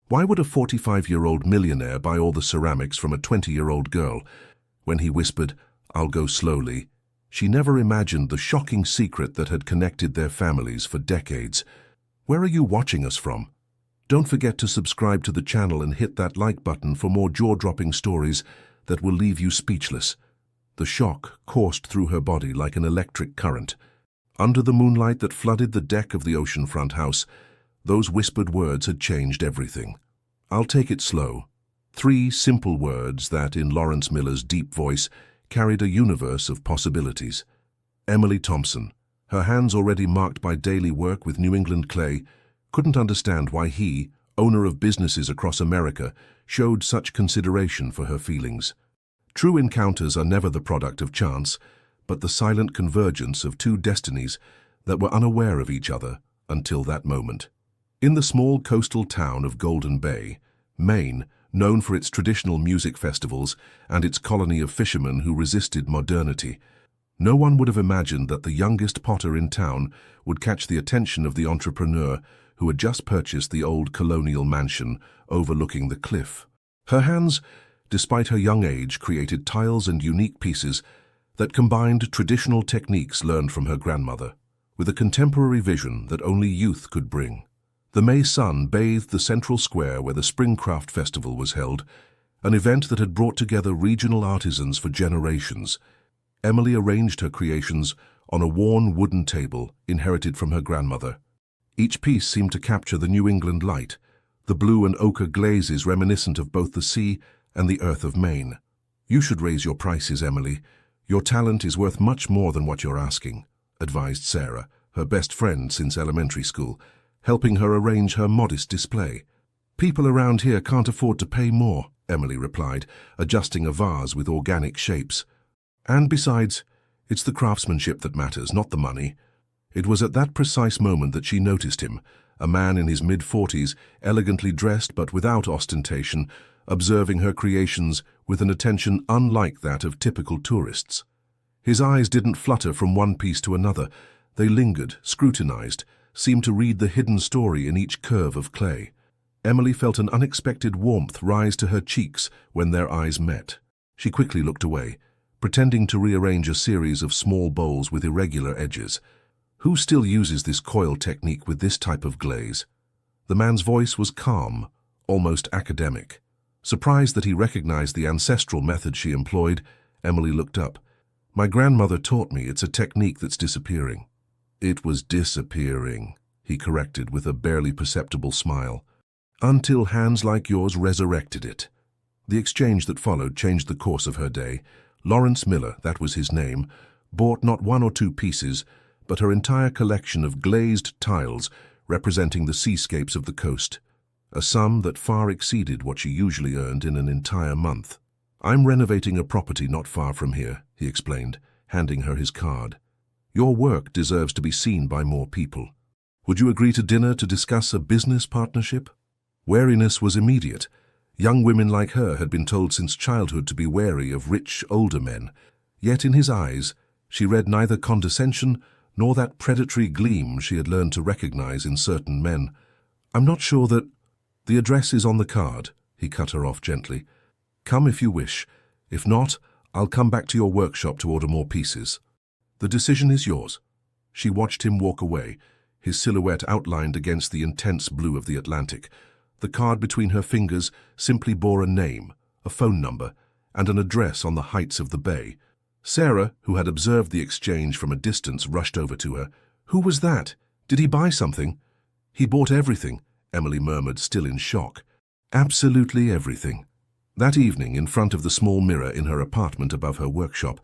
Why would a 45-year-old millionaire buy all the ceramics from a 20-year-old girl? When he whispered, "I'll go slowly," she never imagined the shocking secret that had connected their families for decades. Where are you watching us from? Don't forget to subscribe to the channel and hit that like button for more jaw-dropping stories that will leave you speechless. The shock coursed through her body like an electric current. Under the moonlight that flooded the deck of the oceanfront house, those whispered words had changed everything. "I'll take it slow." 3 simple words that, in Lawrence Miller's deep voice, carried a universe of possibilities. Emily Thompson, her hands already marked by daily work with New England clay, couldn't understand why he, owner of businesses across America, showed such consideration for her feelings. True encounters are never the product of chance, but the silent convergence of 2 destinies that were unaware of each other until that moment. In the small coastal town of Golden Bay, Maine, known for its traditional music festivals and its colony of fishermen who resisted modernity, no one would have imagined that the youngest potter in town would catch the attention of the entrepreneur who had just purchased the old colonial mansion overlooking the cliff. Her hands, despite her young age, created tiles and unique pieces that combined traditional techniques learned from her grandmother with a contemporary vision that only youth could bring. The May sun bathed the central square where the Spring Craft Festival was held, an event that had brought together regional artisans for generations. Emily arranged her creations on a worn wooden table inherited from her grandmother. Each piece seemed to capture the New England light, the blue and ochre glazes reminiscent of both the sea and the earth of Maine. "You should raise your prices, Emily. Your talent is worth much more than what you're asking," advised Sarah, her best friend since elementary school, helping her arrange her modest display. "People around here can't afford to pay more," Emily replied, adjusting a vase with organic shapes. "And besides, it's the craftsmanship that matters, not the money." It was at that precise moment that she noticed him, a man in his mid-40s, elegantly dressed but without ostentation, observing her creations with an attention unlike that of typical tourists. His eyes didn't flutter from one piece to another. They lingered, scrutinized, seemed to read the hidden story in each curve of clay. Emily felt an unexpected warmth rise to her cheeks when their eyes met. She quickly looked away, pretending to rearrange a series of small bowls with irregular edges. "Who still uses this coil technique with this type of glaze?" The man's voice was calm, almost academic. Surprised that he recognized the ancestral method she employed, Emily looked up. "My grandmother taught me it's a technique that's disappearing." "It was disappearing," he corrected with a barely perceptible smile, "until hands like yours resurrected it." The exchange that followed changed the course of her day. Lawrence Miller, that was his name, bought not 1 or 2 pieces, but her entire collection of glazed tiles representing the seascapes of the coast, a sum that far exceeded what she usually earned in an entire month. "I'm renovating a property not far from here," he explained, handing her his card. "Your work deserves to be seen by more people. Would you agree to dinner to discuss a business partnership?" Wariness was immediate. Young women like her had been told since childhood to be wary of rich, older men. Yet in his eyes, she read neither condescension nor that predatory gleam she had learned to recognize in certain men. "I'm not sure that—" "The address is on the card," he cut her off gently. "Come if you wish. If not, I'll come back to your workshop to order more pieces. The decision is yours." She watched him walk away, his silhouette outlined against the intense blue of the Atlantic. The card between her fingers simply bore a name, a phone number, and an address on the heights of the bay. Sarah, who had observed the exchange from a distance, rushed over to her. "Who was that? Did he buy something?" "He bought everything," Emily murmured, still in shock. "Absolutely everything." That evening, in front of the small mirror in her apartment above her workshop,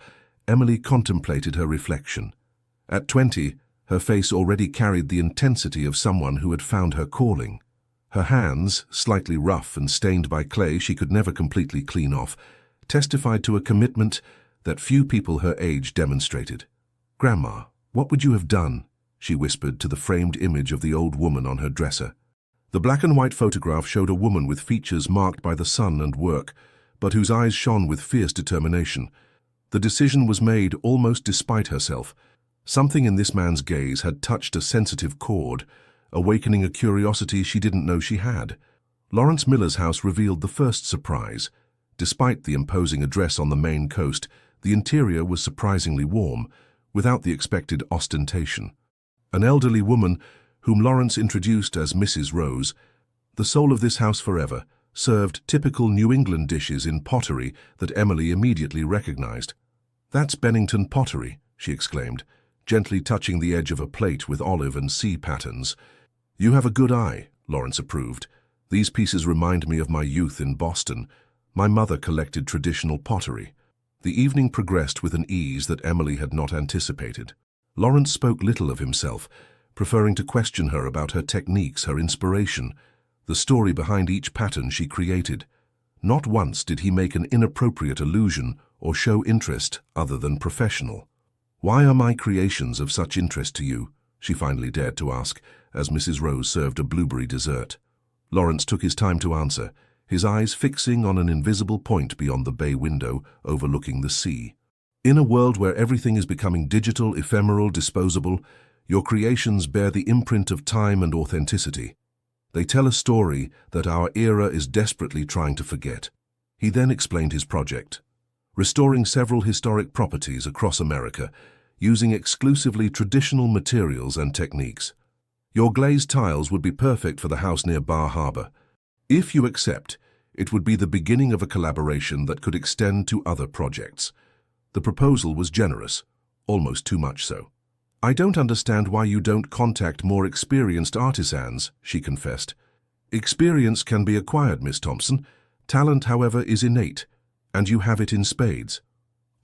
Emily contemplated her reflection. At 20, her face already carried the intensity of someone who had found her calling. Her hands, slightly rough and stained by clay she could never completely clean off, testified to a commitment that few people her age demonstrated. "Grandma, what would you have done?" she whispered to the framed image of the old woman on her dresser. The black and white photograph showed a woman with features marked by the sun and work, but whose eyes shone with fierce determination. The decision was made almost despite herself. Something in this man's gaze had touched a sensitive chord, awakening a curiosity she didn't know she had. Lawrence Miller's house revealed the first surprise. Despite the imposing address on the Maine coast, the interior was surprisingly warm, without the expected ostentation. An elderly woman, whom Lawrence introduced as Mrs. Rose, the soul of this house forever, served typical New England dishes in pottery that Emily immediately recognized. "That's Bennington pottery," she exclaimed, gently touching the edge of a plate with olive and sea patterns. "You have a good eye," Lawrence approved. "These pieces remind me of my youth in Boston. My mother collected traditional pottery." The evening progressed with an ease that Emily had not anticipated. Lawrence spoke little of himself, preferring to question her about her techniques, her inspiration, the story behind each pattern she created. Not once did he make an inappropriate allusion or show interest other than professional. "Why are my creations of such interest to you?" she finally dared to ask, as Mrs. Rose served a blueberry dessert. Lawrence took his time to answer, his eyes fixing on an invisible point beyond the bay window overlooking the sea. "In a world where everything is becoming digital, ephemeral, disposable, your creations bear the imprint of time and authenticity. They tell a story that our era is desperately trying to forget." He then explained his project, restoring several historic properties across America, using exclusively traditional materials and techniques. "Your glazed tiles would be perfect for the house near Bar Harbor. If you accept, it would be the beginning of a collaboration that could extend to other projects." The proposal was generous, almost too much so. "I don't understand why you don't contact more experienced artisans," she confessed. "Experience can be acquired, Miss Thompson. Talent, however, is innate, and you have it in spades."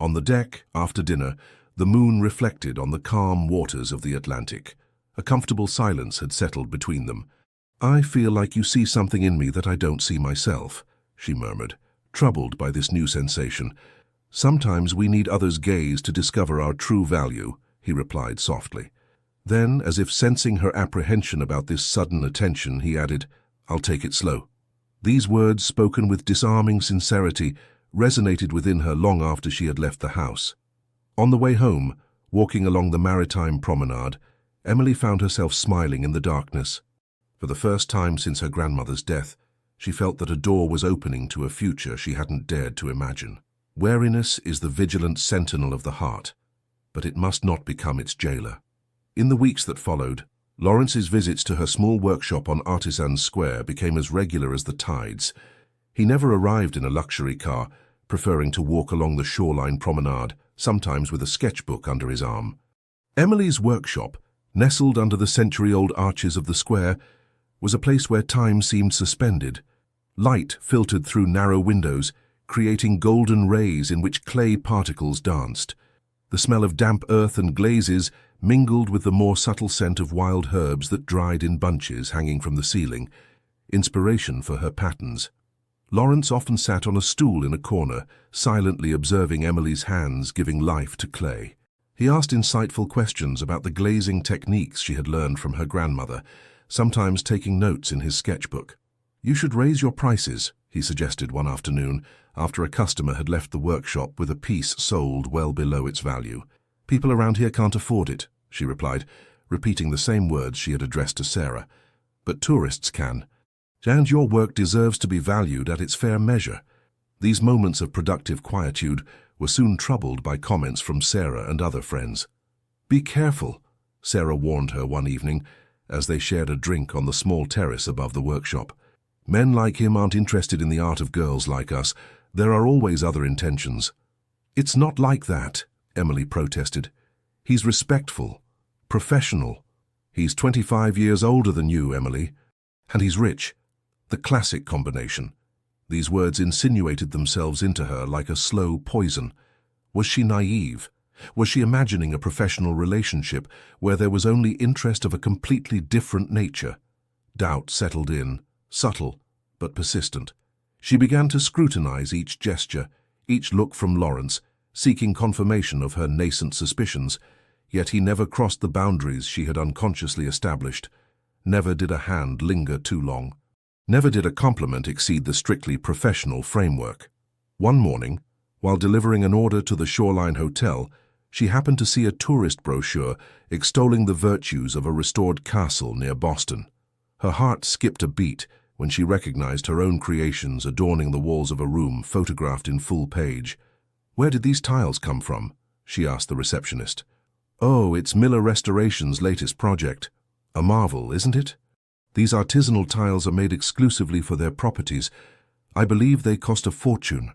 On the deck, after dinner, the moon reflected on the calm waters of the Atlantic. A comfortable silence had settled between them. "I feel like you see something in me that I don't see myself," she murmured, troubled by this new sensation. "Sometimes we need others' gaze to discover our true value," he replied softly. Then, as if sensing her apprehension about this sudden attention, he added, "I'll take it slow." These words, spoken with disarming sincerity, resonated within her long after she had left the house. On the way home, walking along the maritime promenade, Emily found herself smiling in the darkness. For the first time since her grandmother's death, she felt that a door was opening to a future she hadn't dared to imagine. Wariness is the vigilant sentinel of the heart, but it must not become its jailer. In the weeks that followed, Lawrence's visits to her small workshop on Artisans Square became as regular as the tides. He never arrived in a luxury car, preferring to walk along the shoreline promenade, sometimes with a sketchbook under his arm. Emily's workshop, nestled under the century-old arches of the square, was a place where time seemed suspended. Light filtered through narrow windows, creating golden rays in which clay particles danced. The smell of damp earth and glazes mingled with the more subtle scent of wild herbs that dried in bunches hanging from the ceiling, inspiration for her patterns. Lawrence often sat on a stool in a corner, silently observing Emily's hands giving life to clay. He asked insightful questions about the glazing techniques she had learned from her grandmother, sometimes taking notes in his sketchbook. "You should raise your prices," he suggested one afternoon, after a customer had left the workshop with a piece sold well below its value. "People around here can't afford it," she replied, repeating the same words she had addressed to Sarah. "But tourists can. And your work deserves to be valued at its fair measure." These moments of productive quietude were soon troubled by comments from Sarah and other friends. "Be careful," Sarah warned her one evening, as they shared a drink on the small terrace above the workshop. "Men like him aren't interested in the art of girls like us. There are always other intentions." "It's not like that," Emily protested. "He's respectful, professional. He's 25 years older than you, Emily. And he's rich. The classic combination." These words insinuated themselves into her like a slow poison. Was she naive? Was she imagining a professional relationship where there was only interest of a completely different nature? Doubt settled in, subtle but persistent. She began to scrutinize each gesture, each look from Lawrence, seeking confirmation of her nascent suspicions, yet he never crossed the boundaries she had unconsciously established. Never did a hand linger too long. Never did a compliment exceed the strictly professional framework. One morning, while delivering an order to the Shoreline Hotel, she happened to see a tourist brochure extolling the virtues of a restored castle near Boston. Her heart skipped a beat when she recognized her own creations adorning the walls of a room photographed in full page. "Where did these tiles come from?" she asked the receptionist. "Oh, it's Miller Restoration's latest project. A marvel, isn't it? These artisanal tiles are made exclusively for their properties. I believe they cost a fortune."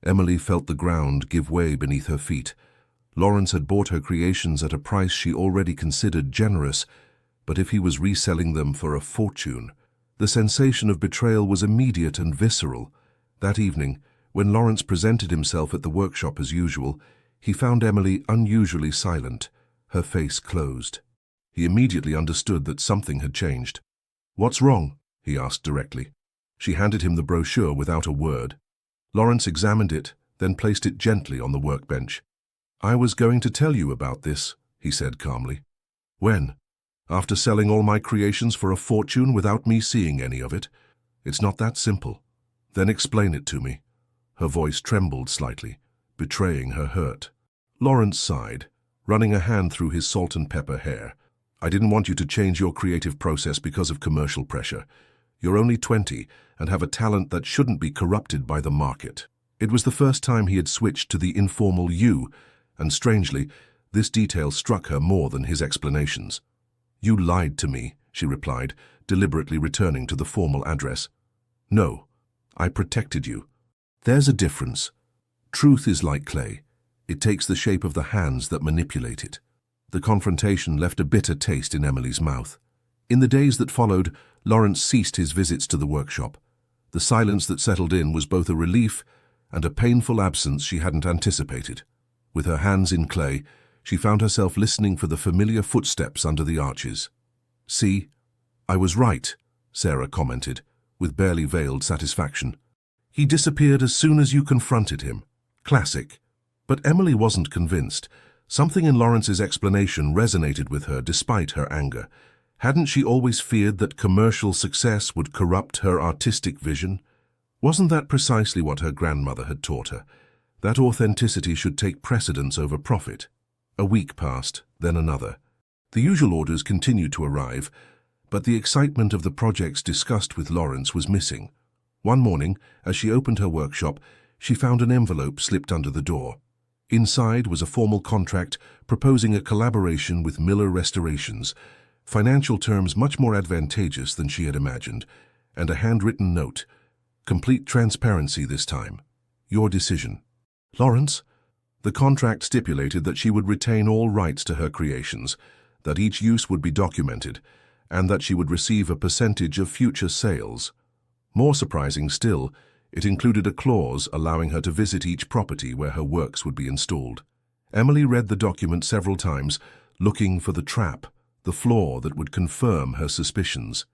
Emily felt the ground give way beneath her feet. Lawrence had bought her creations at a price she already considered generous, but if he was reselling them for a fortune, the sensation of betrayal was immediate and visceral. That evening, when Lawrence presented himself at the workshop as usual, he found Emily unusually silent, her face closed. He immediately understood that something had changed. "What's wrong?" he asked directly. She handed him the brochure without a word. Lawrence examined it, then placed it gently on the workbench. "I was going to tell you about this," he said calmly. "When? After selling all my creations for a fortune without me seeing any of it? It's not that simple." "Then explain it to me." Her voice trembled slightly, betraying her hurt. Lawrence sighed, running a hand through his salt and pepper hair. "I didn't want you to change your creative process because of commercial pressure. You're only 20 and have a talent that shouldn't be corrupted by the market." It was the first time he had switched to the informal you, and strangely, this detail struck her more than his explanations. "You lied to me," she replied, deliberately returning to the formal address. "No, I protected you. There's a difference. Truth is like clay. It takes the shape of the hands that manipulate it." The confrontation left a bitter taste in Emily's mouth. In the days that followed, Lawrence ceased his visits to the workshop. The silence that settled in was both a relief and a painful absence she hadn't anticipated. With her hands in clay, she found herself listening for the familiar footsteps under the arches. "See, I was right," Sarah commented, with barely veiled satisfaction. "He disappeared as soon as you confronted him. Classic." But Emily wasn't convinced. Something in Lawrence's explanation resonated with her despite her anger. Hadn't she always feared that commercial success would corrupt her artistic vision? Wasn't that precisely what her grandmother had taught her? That authenticity should take precedence over profit. A week passed, then another. The usual orders continued to arrive, but the excitement of the projects discussed with Lawrence was missing. One morning, as she opened her workshop, she found an envelope slipped under the door. Inside was a formal contract proposing a collaboration with Miller Restorations, financial terms much more advantageous than she had imagined, and a handwritten note. Complete transparency this time. Your decision. "Lawrence?" The contract stipulated that she would retain all rights to her creations, that each use would be documented, and that she would receive a percentage of future sales. More surprising still, it included a clause allowing her to visit each property where her works would be installed. Emily read the document several times, looking for the trap, the flaw that would confirm her suspicions.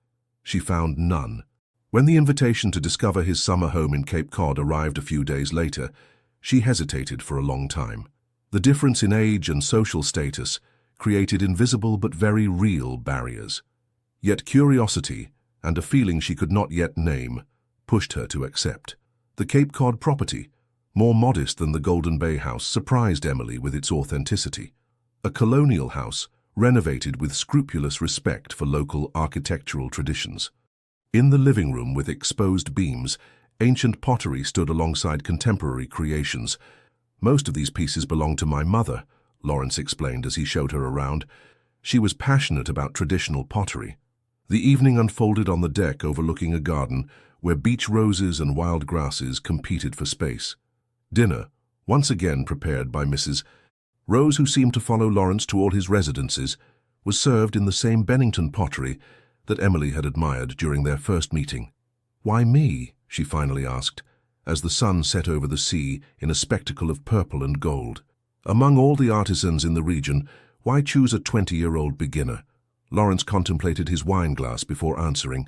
She found none. When the invitation to discover his summer home in Cape Cod arrived a few days later, she hesitated for a long time. The difference in age and social status created invisible but very real barriers. Yet curiosity, and a feeling she could not yet name, pushed her to accept. The Cape Cod property, more modest than the Golden Bay house, surprised Emily with its authenticity. A colonial house, renovated with scrupulous respect for local architectural traditions. In the living room with exposed beams, ancient pottery stood alongside contemporary creations. "Most of these pieces belong to my mother," Lawrence explained as he showed her around. She was passionate about traditional pottery. The evening unfolded on the deck overlooking a garden where beach roses and wild grasses competed for space. Dinner, once again prepared by Mrs. Rose, who seemed to follow Lawrence to all his residences, was served in the same Bennington pottery that Emily had admired during their first meeting. "Why me?" she finally asked, as the sun set over the sea in a spectacle of purple and gold. Among all the artisans in the region, why choose a 20-year-old beginner? Lawrence contemplated his wine glass before answering.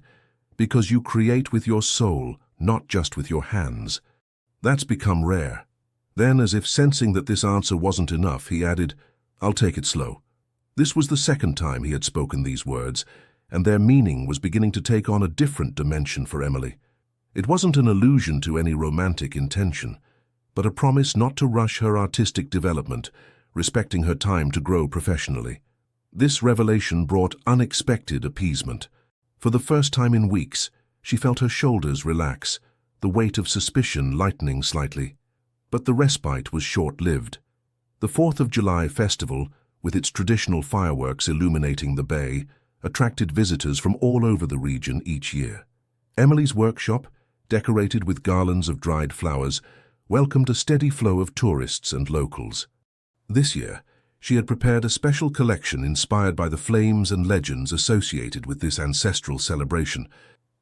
"Because you create with your soul, not just with your hands." That's become rare. Then, as if sensing that this answer wasn't enough, he added, "I'll take it slow." This was the second time he had spoken these words, and their meaning was beginning to take on a different dimension for Emily. It wasn't an allusion to any romantic intention, but a promise not to rush her artistic development, respecting her time to grow professionally. This revelation brought unexpected appeasement. For the first time in weeks, She felt her shoulders relax, the weight of suspicion lightening slightly. But the respite was short-lived. The 4th of July festival, with its traditional fireworks illuminating the bay, attracted visitors from all over the region each year. Emily's workshop, decorated with garlands of dried flowers, welcomed a steady flow of tourists and locals. This year, she had prepared a special collection inspired by the flames and legends associated with this ancestral celebration.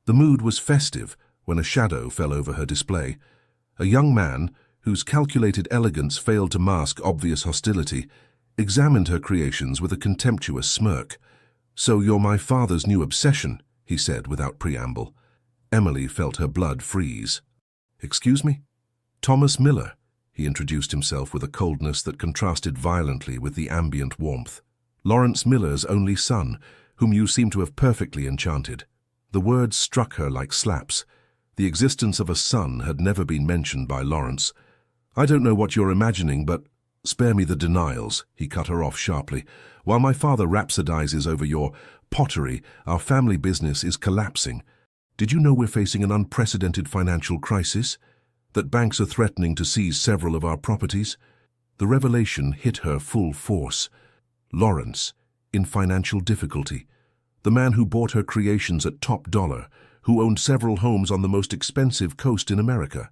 The mood was festive when a shadow fell over her display. A young man, whose calculated elegance failed to mask obvious hostility, examined her creations with a contemptuous smirk. "So you're my father's new obsession," he said without preamble. Emily felt her blood freeze. "Excuse me?" "Thomas Miller," he introduced himself with a coldness that contrasted violently with the ambient warmth. "Lawrence Miller's only son, whom you seem to have perfectly enchanted." The words struck her like slaps. The existence of a son had never been mentioned by Lawrence. "I don't know what you're imagining, but—" "Spare me the denials," he cut her off sharply. "While my father rhapsodizes over your pottery, our family business is collapsing. Did you know we're facing an unprecedented financial crisis? That banks are threatening to seize several of our properties?" The revelation hit her full force. Lawrence, in financial difficulty. The man who bought her creations at top dollar, who owned several homes on the most expensive coast in America.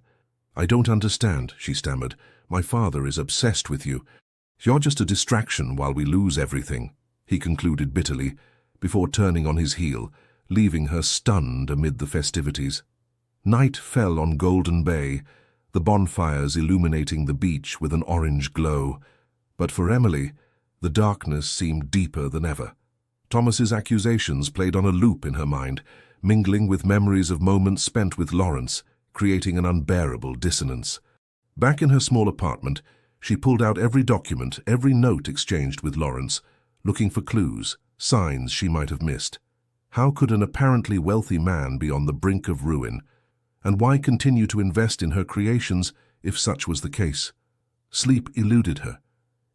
"I don't understand," she stammered. "My father is obsessed with you. You're just a distraction while we lose everything," he concluded bitterly, before turning on his heel, leaving her stunned amid the festivities. Night fell on Golden Bay, the bonfires illuminating the beach with an orange glow. But for Emily, the darkness seemed deeper than ever. Thomas's accusations played on a loop in her mind, mingling with memories of moments spent with Lawrence, creating an unbearable dissonance. Back in her small apartment, she pulled out every document, every note exchanged with Lawrence, looking for clues, signs she might have missed. How could an apparently wealthy man be on the brink of ruin? And why continue to invest in her creations if such was the case? Sleep eluded her.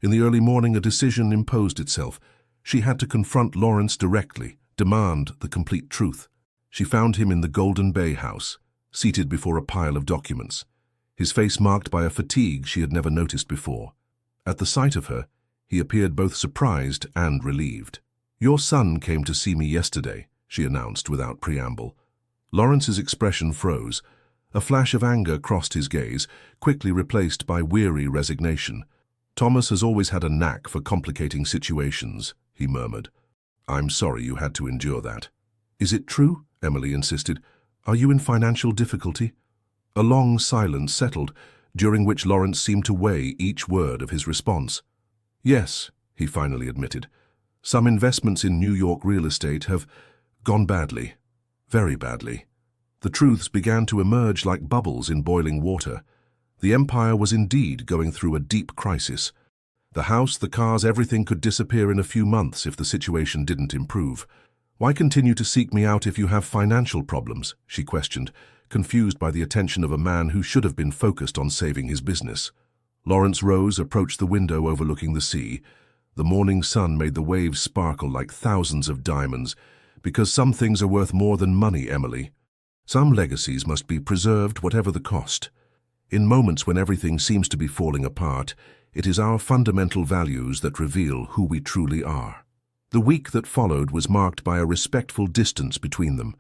In the early morning, a decision imposed itself. She had to confront Lawrence directly, demand the complete truth. She found him in the Golden Bay house, seated before a pile of documents, his face marked by a fatigue she had never noticed before. At the sight of her, he appeared both surprised and relieved. "Your son came to see me yesterday," she announced without preamble. Lawrence's expression froze. A flash of anger crossed his gaze, quickly replaced by weary resignation. "Thomas has always had a knack for complicating situations," he murmured. "I'm sorry you had to endure that." "Is it true?" Emily insisted. "Are you in financial difficulty?" A long silence settled, during which Lawrence seemed to weigh each word of his response. "Yes," he finally admitted. "Some investments in New York real estate have gone badly. Very badly." The truths began to emerge like bubbles in boiling water. The empire was indeed going through a deep crisis. The house, the cars, everything could disappear in a few months if the situation didn't improve. "Why continue to seek me out if you have financial problems?" she questioned, confused by the attention of a man who should have been focused on saving his business. Lawrence rose, approached the window overlooking the sea. The morning sun made the waves sparkle like thousands of diamonds. "Because some things are worth more than money, Emily. Some legacies must be preserved, whatever the cost. In moments when everything seems to be falling apart, it is our fundamental values that reveal who we truly are." The week that followed was marked by a respectful distance between them.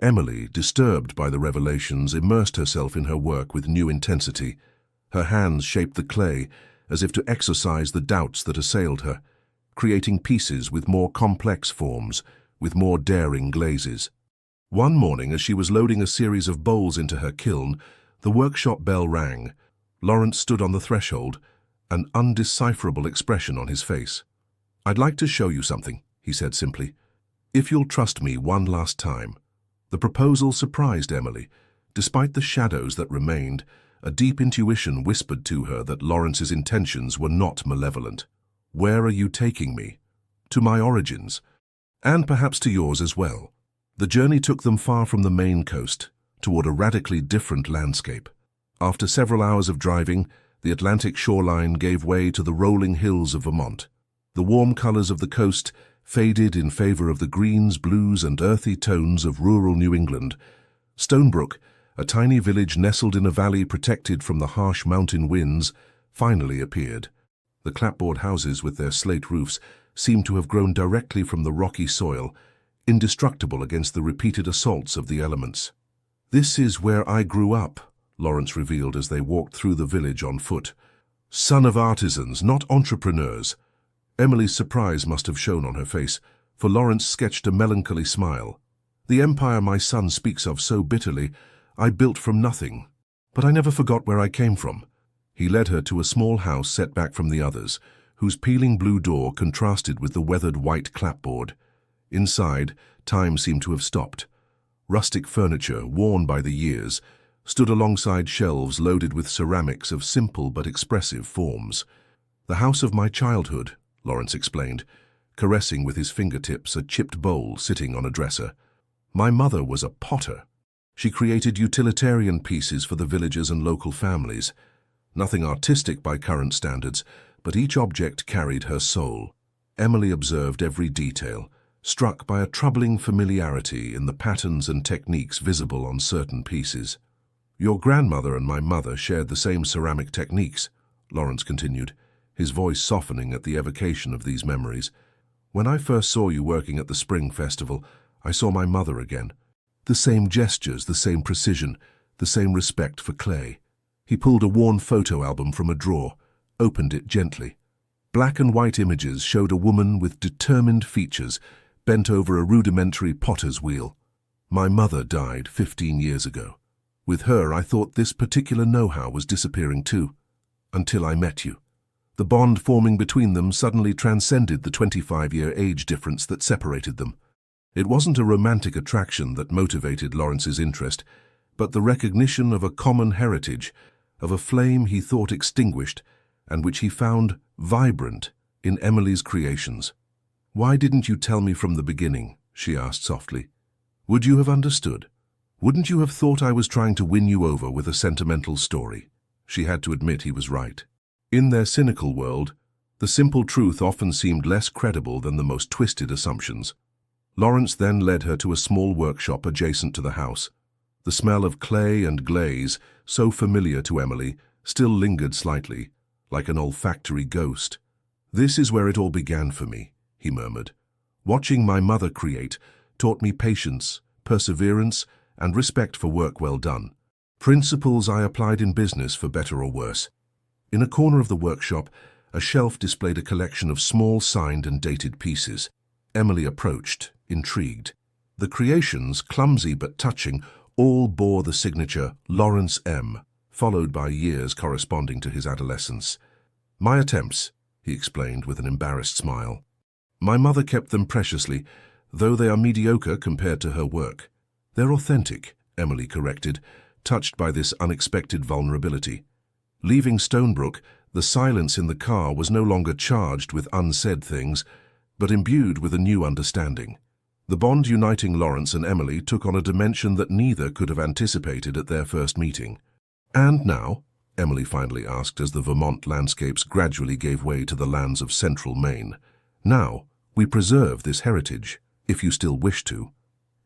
Emily, disturbed by the revelations, immersed herself in her work with new intensity. Her hands shaped the clay, as if to exorcise the doubts that assailed her, creating pieces with more complex forms, with more daring glazes. One morning, as she was loading a series of bowls into her kiln, the workshop bell rang. Lawrence stood on the threshold, an undecipherable expression on his face. "I'd like to show you something," he said simply. "If you'll trust me one last time." The proposal surprised Emily. Despite the shadows that remained, a deep intuition whispered to her that Lawrence's intentions were not malevolent. "Where are you taking me?" "To my origins, and perhaps to yours as well." The journey took them far from the Maine coast, toward a radically different landscape. After several hours of driving, the Atlantic shoreline gave way to the rolling hills of Vermont. The warm colors of the coast faded in favor of the greens, blues, and earthy tones of rural New England, Stonebrook, a tiny village nestled in a valley protected from the harsh mountain winds, finally appeared. The clapboard houses with their slate roofs seemed to have grown directly from the rocky soil, indestructible against the repeated assaults of the elements. "This is where I grew up," Lawrence revealed as they walked through the village on foot. "Son of artisans, not entrepreneurs." Emily's surprise must have shown on her face, for Lawrence sketched a melancholy smile. "The empire my son speaks of so bitterly, I built from nothing. But I never forgot where I came from." He led her to a small house set back from the others, whose peeling blue door contrasted with the weathered white clapboard. Inside, time seemed to have stopped. Rustic furniture, worn by the years, stood alongside shelves loaded with ceramics of simple but expressive forms. "The house of my childhood," Lawrence explained, caressing with his fingertips a chipped bowl sitting on a dresser. "My mother was a potter. She created utilitarian pieces for the villagers and local families. Nothing artistic by current standards, but each object carried her soul." Emily observed every detail, struck by a troubling familiarity in the patterns and techniques visible on certain pieces. "Your grandmother and my mother shared the same ceramic techniques," Lawrence continued, his voice softening at the evocation of these memories. "When I first saw you working at the Spring Festival, I saw my mother again. The same gestures, the same precision, the same respect for clay." He pulled a worn photo album from a drawer, opened it gently. Black and white images showed a woman with determined features, bent over a rudimentary potter's wheel. "My mother died 15 years ago. With her, I thought this particular know-how was disappearing too, until I met you." The bond forming between them suddenly transcended the 25-year age difference that separated them. It wasn't a romantic attraction that motivated Lawrence's interest, but the recognition of a common heritage, of a flame he thought extinguished, and which he found vibrant in Emily's creations. "Why didn't you tell me from the beginning?" she asked softly. "Would you have understood? Wouldn't you have thought I was trying to win you over with a sentimental story?" She had to admit he was right. In their cynical world, the simple truth often seemed less credible than the most twisted assumptions. Lawrence then led her to a small workshop adjacent to the house. The smell of clay and glaze, so familiar to Emily, still lingered slightly, like an olfactory ghost. "This is where it all began for me," he murmured. "Watching my mother create taught me patience, perseverance, and respect for work well done. Principles I applied in business for better or worse." In a corner of the workshop, a shelf displayed a collection of small signed and dated pieces. Emily approached, intrigued. The creations, clumsy but touching, all bore the signature Lawrence M., followed by years corresponding to his adolescence. "My attempts," he explained with an embarrassed smile. "My mother kept them preciously, though they are mediocre compared to her work." "They're authentic," Emily corrected, touched by this unexpected vulnerability. Leaving Stonebrook, the silence in the car was no longer charged with unsaid things, but imbued with a new understanding. The bond uniting Lawrence and Emily took on a dimension that neither could have anticipated at their first meeting. "And now?" Emily finally asked as the Vermont landscapes gradually gave way to the lands of central Maine. "Now, we preserve this heritage, if you still wish to."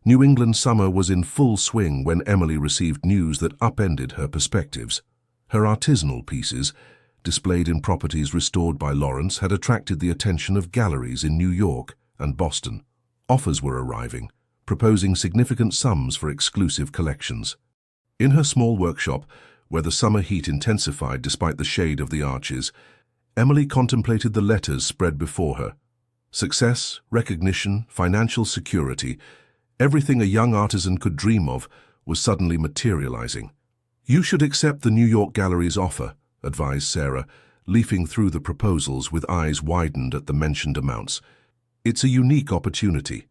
New England summer was in full swing when Emily received news that upended her perspectives. Her artisanal pieces, displayed in properties restored by Lawrence, had attracted the attention of galleries in New York and Boston. Offers were arriving, proposing significant sums for exclusive collections. In her small workshop, where the summer heat intensified despite the shade of the arches, Emily contemplated the letters spread before her. Success, recognition, financial security, everything a young artisan could dream of was suddenly materializing. "You should accept the New York Gallery's offer," advised Sarah, leafing through the proposals with eyes widened at the mentioned amounts. "It's a unique opportunity."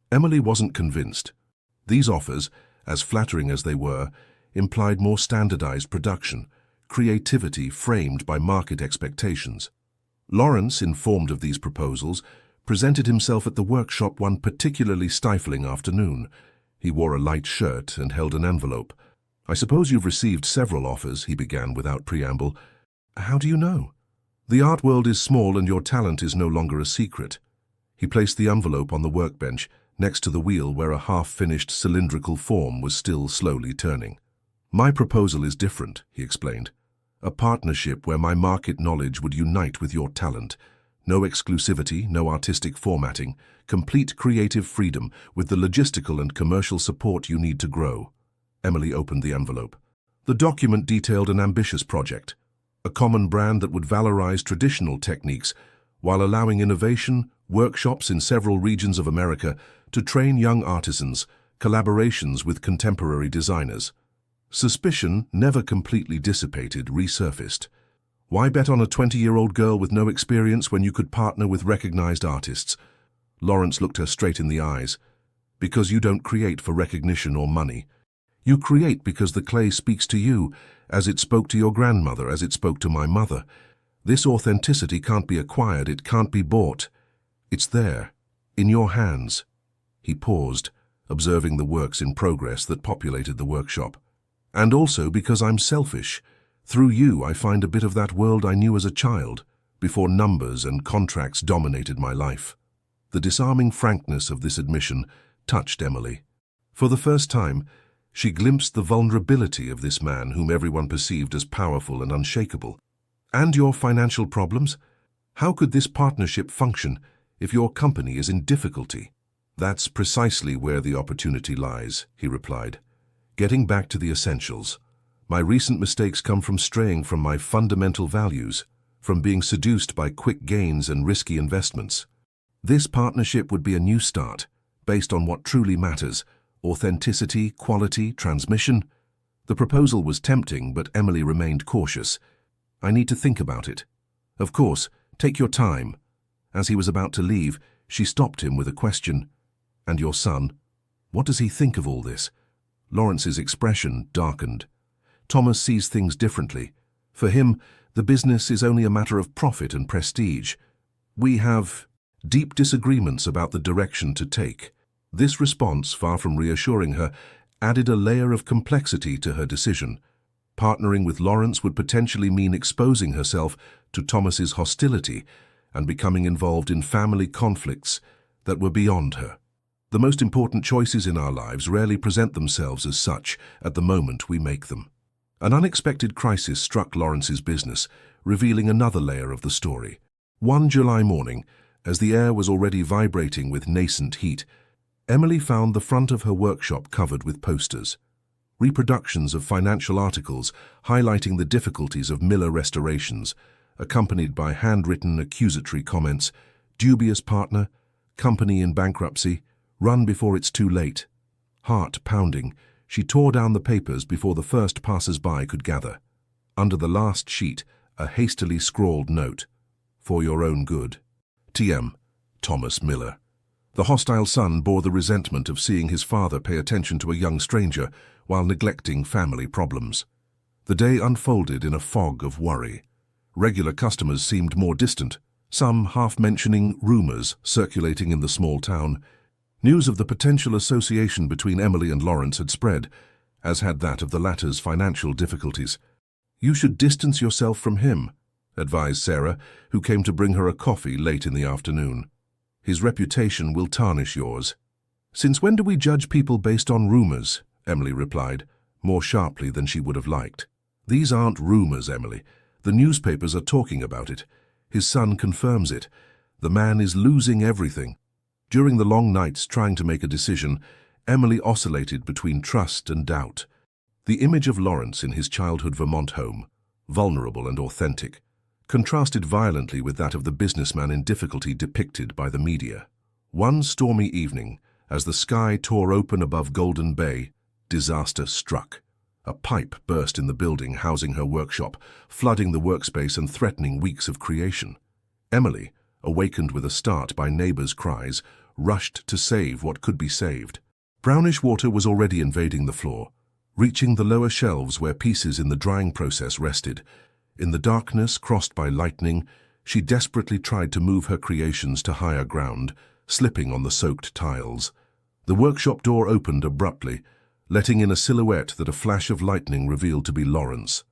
Emily wasn't convinced. These offers, as flattering as they were, implied more standardized production, creativity framed by market expectations. Lawrence, informed of these proposals, presented himself at the workshop one particularly stifling afternoon. He wore a light shirt and held an envelope. "I suppose you've received several offers," he began without preamble. "How do you know?" "The art world is small and your talent is no longer a secret." He placed the envelope on the workbench, next to the wheel where a half-finished cylindrical form was still slowly turning. "My proposal is different," he explained. "A partnership where my market knowledge would unite with your talent. No exclusivity, no artistic formatting, complete creative freedom with the logistical and commercial support you need to grow." Emily opened the envelope. The document detailed an ambitious project, a common brand that would valorize traditional techniques while allowing innovation, workshops in several regions of America to train young artisans, collaborations with contemporary designers. Suspicion, never completely dissipated, resurfaced. Why bet on a 20-year-old girl with no experience when you could partner with recognized artists? Lawrence looked her straight in the eyes. "Because you don't create for recognition or money. You create because the clay speaks to you, as it spoke to your grandmother, as it spoke to my mother. This authenticity can't be acquired, it can't be bought. It's there, in your hands." He paused, observing the works in progress that populated the workshop. "And also because I'm selfish. Through you, I find a bit of that world I knew as a child, before numbers and contracts dominated my life." The disarming frankness of this admission touched Emily. For the first time, she glimpsed the vulnerability of this man whom everyone perceived as powerful and unshakable. "And your financial problems? How could this partnership function if your company is in difficulty?" "That's precisely where the opportunity lies," he replied. "Getting back to the essentials. My recent mistakes come from straying from my fundamental values, from being seduced by quick gains and risky investments. This partnership would be a new start, based on what truly matters: authenticity, quality, transmission." The proposal was tempting, but Emily remained cautious. "I need to think about it." "Of course, take your time." As he was about to leave, she stopped him with a question. "And your son? What does he think of all this?" Lawrence's expression darkened. "Thomas sees things differently. For him, the business is only a matter of profit and prestige. We have deep disagreements about the direction to take." This response, far from reassuring her, added a layer of complexity to her decision. Partnering with Lawrence would potentially mean exposing herself to Thomas's hostility and becoming involved in family conflicts that were beyond her. The most important choices in our lives rarely present themselves as such at the moment we make them. An unexpected crisis struck Lawrence's business, revealing another layer of the story. One July morning, as the air was already vibrating with nascent heat, Emily found the front of her workshop covered with posters. Reproductions of financial articles highlighting the difficulties of Miller restorations, accompanied by handwritten accusatory comments: "Dubious partner, company in bankruptcy, run before it's too late." Heart pounding, she tore down the papers before the first passers-by could gather. Under the last sheet, a hastily scrawled note: "For your own good. T.M. Thomas Miller." The hostile son bore the resentment of seeing his father pay attention to a young stranger while neglecting family problems. The day unfolded in a fog of worry. Regular customers seemed more distant, some half mentioning rumors circulating in the small town. News of the potential association between Emily and Lawrence had spread, as had that of the latter's financial difficulties. "You should distance yourself from him," advised Sarah, who came to bring her a coffee late in the afternoon. "His reputation will tarnish yours." "Since when do we judge people based on rumors?" Emily replied, more sharply than she would have liked. "These aren't rumors, Emily. The newspapers are talking about it. His son confirms it. The man is losing everything." During the long nights trying to make a decision, Emily oscillated between trust and doubt. The image of Lawrence in his childhood Vermont home, vulnerable and authentic, contrasted violently with that of the businessman in difficulty depicted by the media. One stormy evening, as the sky tore open above Golden Bay, disaster struck. A pipe burst in the building housing her workshop, flooding the workspace and threatening weeks of creation. Emily, awakened with a start by neighbors' cries, rushed to save what could be saved. Brownish water was already invading the floor, reaching the lower shelves where pieces in the drying process rested. In the darkness crossed by lightning, she desperately tried to move her creations to higher ground, slipping on the soaked tiles. The workshop door opened abruptly, letting in a silhouette that a flash of lightning revealed to be Lawrence.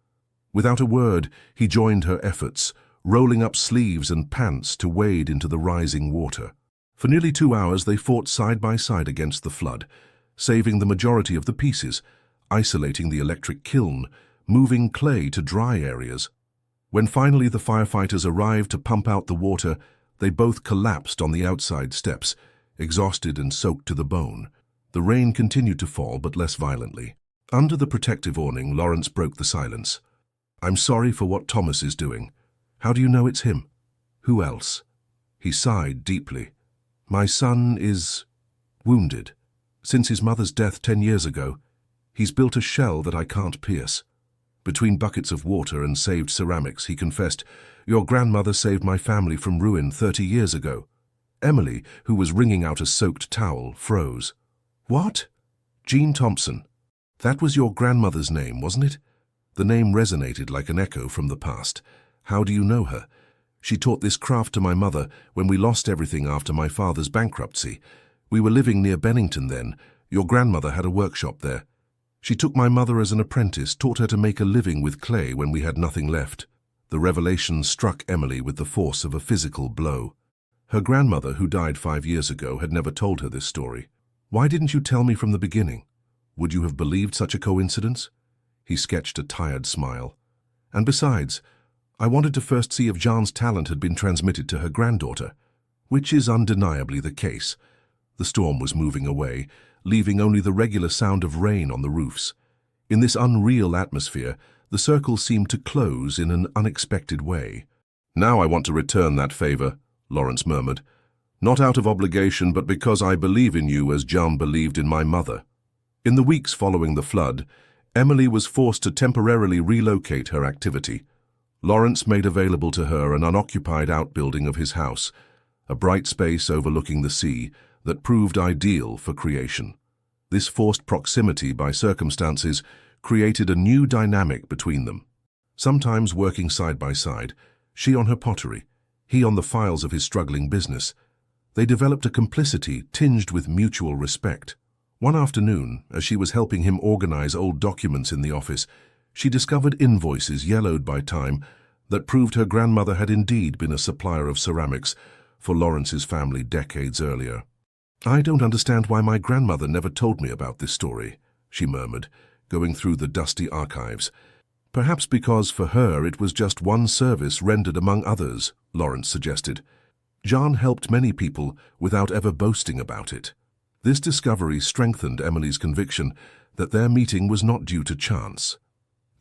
Without a word, he joined her efforts, rolling up sleeves and pants to wade into the rising water. For nearly 2 hours they fought side by side against the flood, saving the majority of the pieces, isolating the electric kiln, moving clay to dry areas. When finally the firefighters arrived to pump out the water, they both collapsed on the outside steps, exhausted and soaked to the bone. The rain continued to fall, but less violently. Under the protective awning, Lawrence broke the silence. "I'm sorry for what Thomas is doing. How do you know it's him? Who else?" He sighed deeply. "My son is wounded. Since his mother's death 10 years ago, he's built a shell that I can't pierce." Between buckets of water and saved ceramics, he confessed, "Your grandmother saved my family from ruin 30 years ago." Emily, who was wringing out a soaked towel, froze. "What? Jean Thompson. That was your grandmother's name, wasn't it?" The name resonated like an echo from the past. "How do you know her?" "She taught this craft to my mother when we lost everything after my father's bankruptcy. We were living near Bennington then. Your grandmother had a workshop there. She took my mother as an apprentice, taught her to make a living with clay when we had nothing left." The revelation struck Emily with the force of a physical blow. Her grandmother, who died 5 years ago, had never told her this story. "Why didn't you tell me from the beginning? Would you have believed such a coincidence?" He sketched a tired smile. "And besides, I wanted to first see if Jean's talent had been transmitted to her granddaughter, which is undeniably the case." The storm was moving away, leaving only the regular sound of rain on the roofs. In this unreal atmosphere, the circle seemed to close in an unexpected way. "Now I want to return that favor," Lawrence murmured. "Not out of obligation, but because I believe in you as Jean believed in my mother." In the weeks following the flood, Emily was forced to temporarily relocate her activity. Lawrence made available to her an unoccupied outbuilding of his house, a bright space overlooking the sea that proved ideal for creation. This forced proximity by circumstances created a new dynamic between them. Sometimes working side by side, she on her pottery, he on the files of his struggling business, they developed a complicity tinged with mutual respect. One afternoon, as she was helping him organize old documents in the office, she discovered invoices yellowed by time that proved her grandmother had indeed been a supplier of ceramics for Lawrence's family decades earlier. "I don't understand why my grandmother never told me about this story," she murmured, going through the dusty archives. "Perhaps because for her it was just one service rendered among others," Lawrence suggested. "Jean helped many people without ever boasting about it." This discovery strengthened Emily's conviction that their meeting was not due to chance.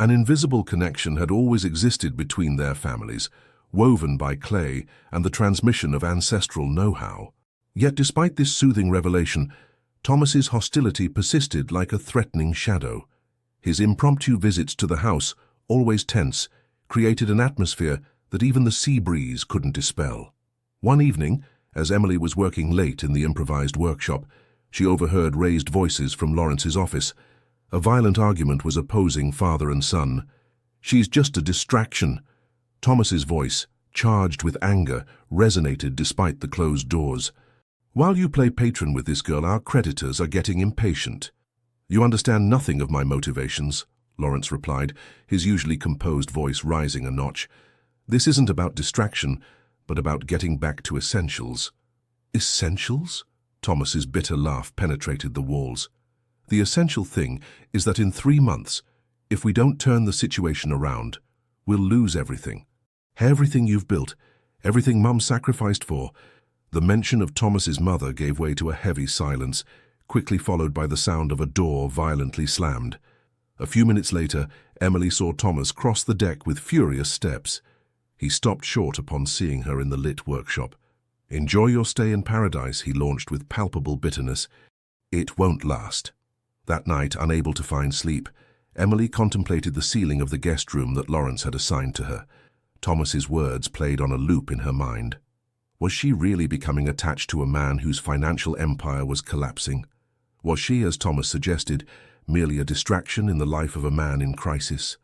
An invisible connection had always existed between their families, woven by clay and the transmission of ancestral know-how. Yet despite this soothing revelation, Thomas's hostility persisted like a threatening shadow. His impromptu visits to the house, always tense, created an atmosphere that even the sea breeze couldn't dispel. One evening, as Emily was working late in the improvised workshop, she overheard raised voices from Lawrence's office. A violent argument was opposing father and son. "She's just a distraction." Thomas's voice, charged with anger, resonated despite the closed doors. "While you play patron with this girl, our creditors are getting impatient." "You understand nothing of my motivations," Lawrence replied, his usually composed voice rising a notch. "This isn't about distraction, but about getting back to essentials." "Essentials?" Thomas's bitter laugh penetrated the walls. "The essential thing is that in 3 months, if we don't turn the situation around, we'll lose everything. Everything you've built, everything Mum sacrificed for." The mention of Thomas's mother gave way to a heavy silence, quickly followed by the sound of a door violently slammed. A few minutes later, Emily saw Thomas cross the deck with furious steps. He stopped short upon seeing her in the lit workshop. "Enjoy your stay in paradise," he launched with palpable bitterness. "It won't last." That night, unable to find sleep, Emily contemplated the ceiling of the guest room that Lawrence had assigned to her. Thomas's words played on a loop in her mind. Was she really becoming attached to a man whose financial empire was collapsing? Was she, as Thomas suggested, merely a distraction in the life of a man in crisis?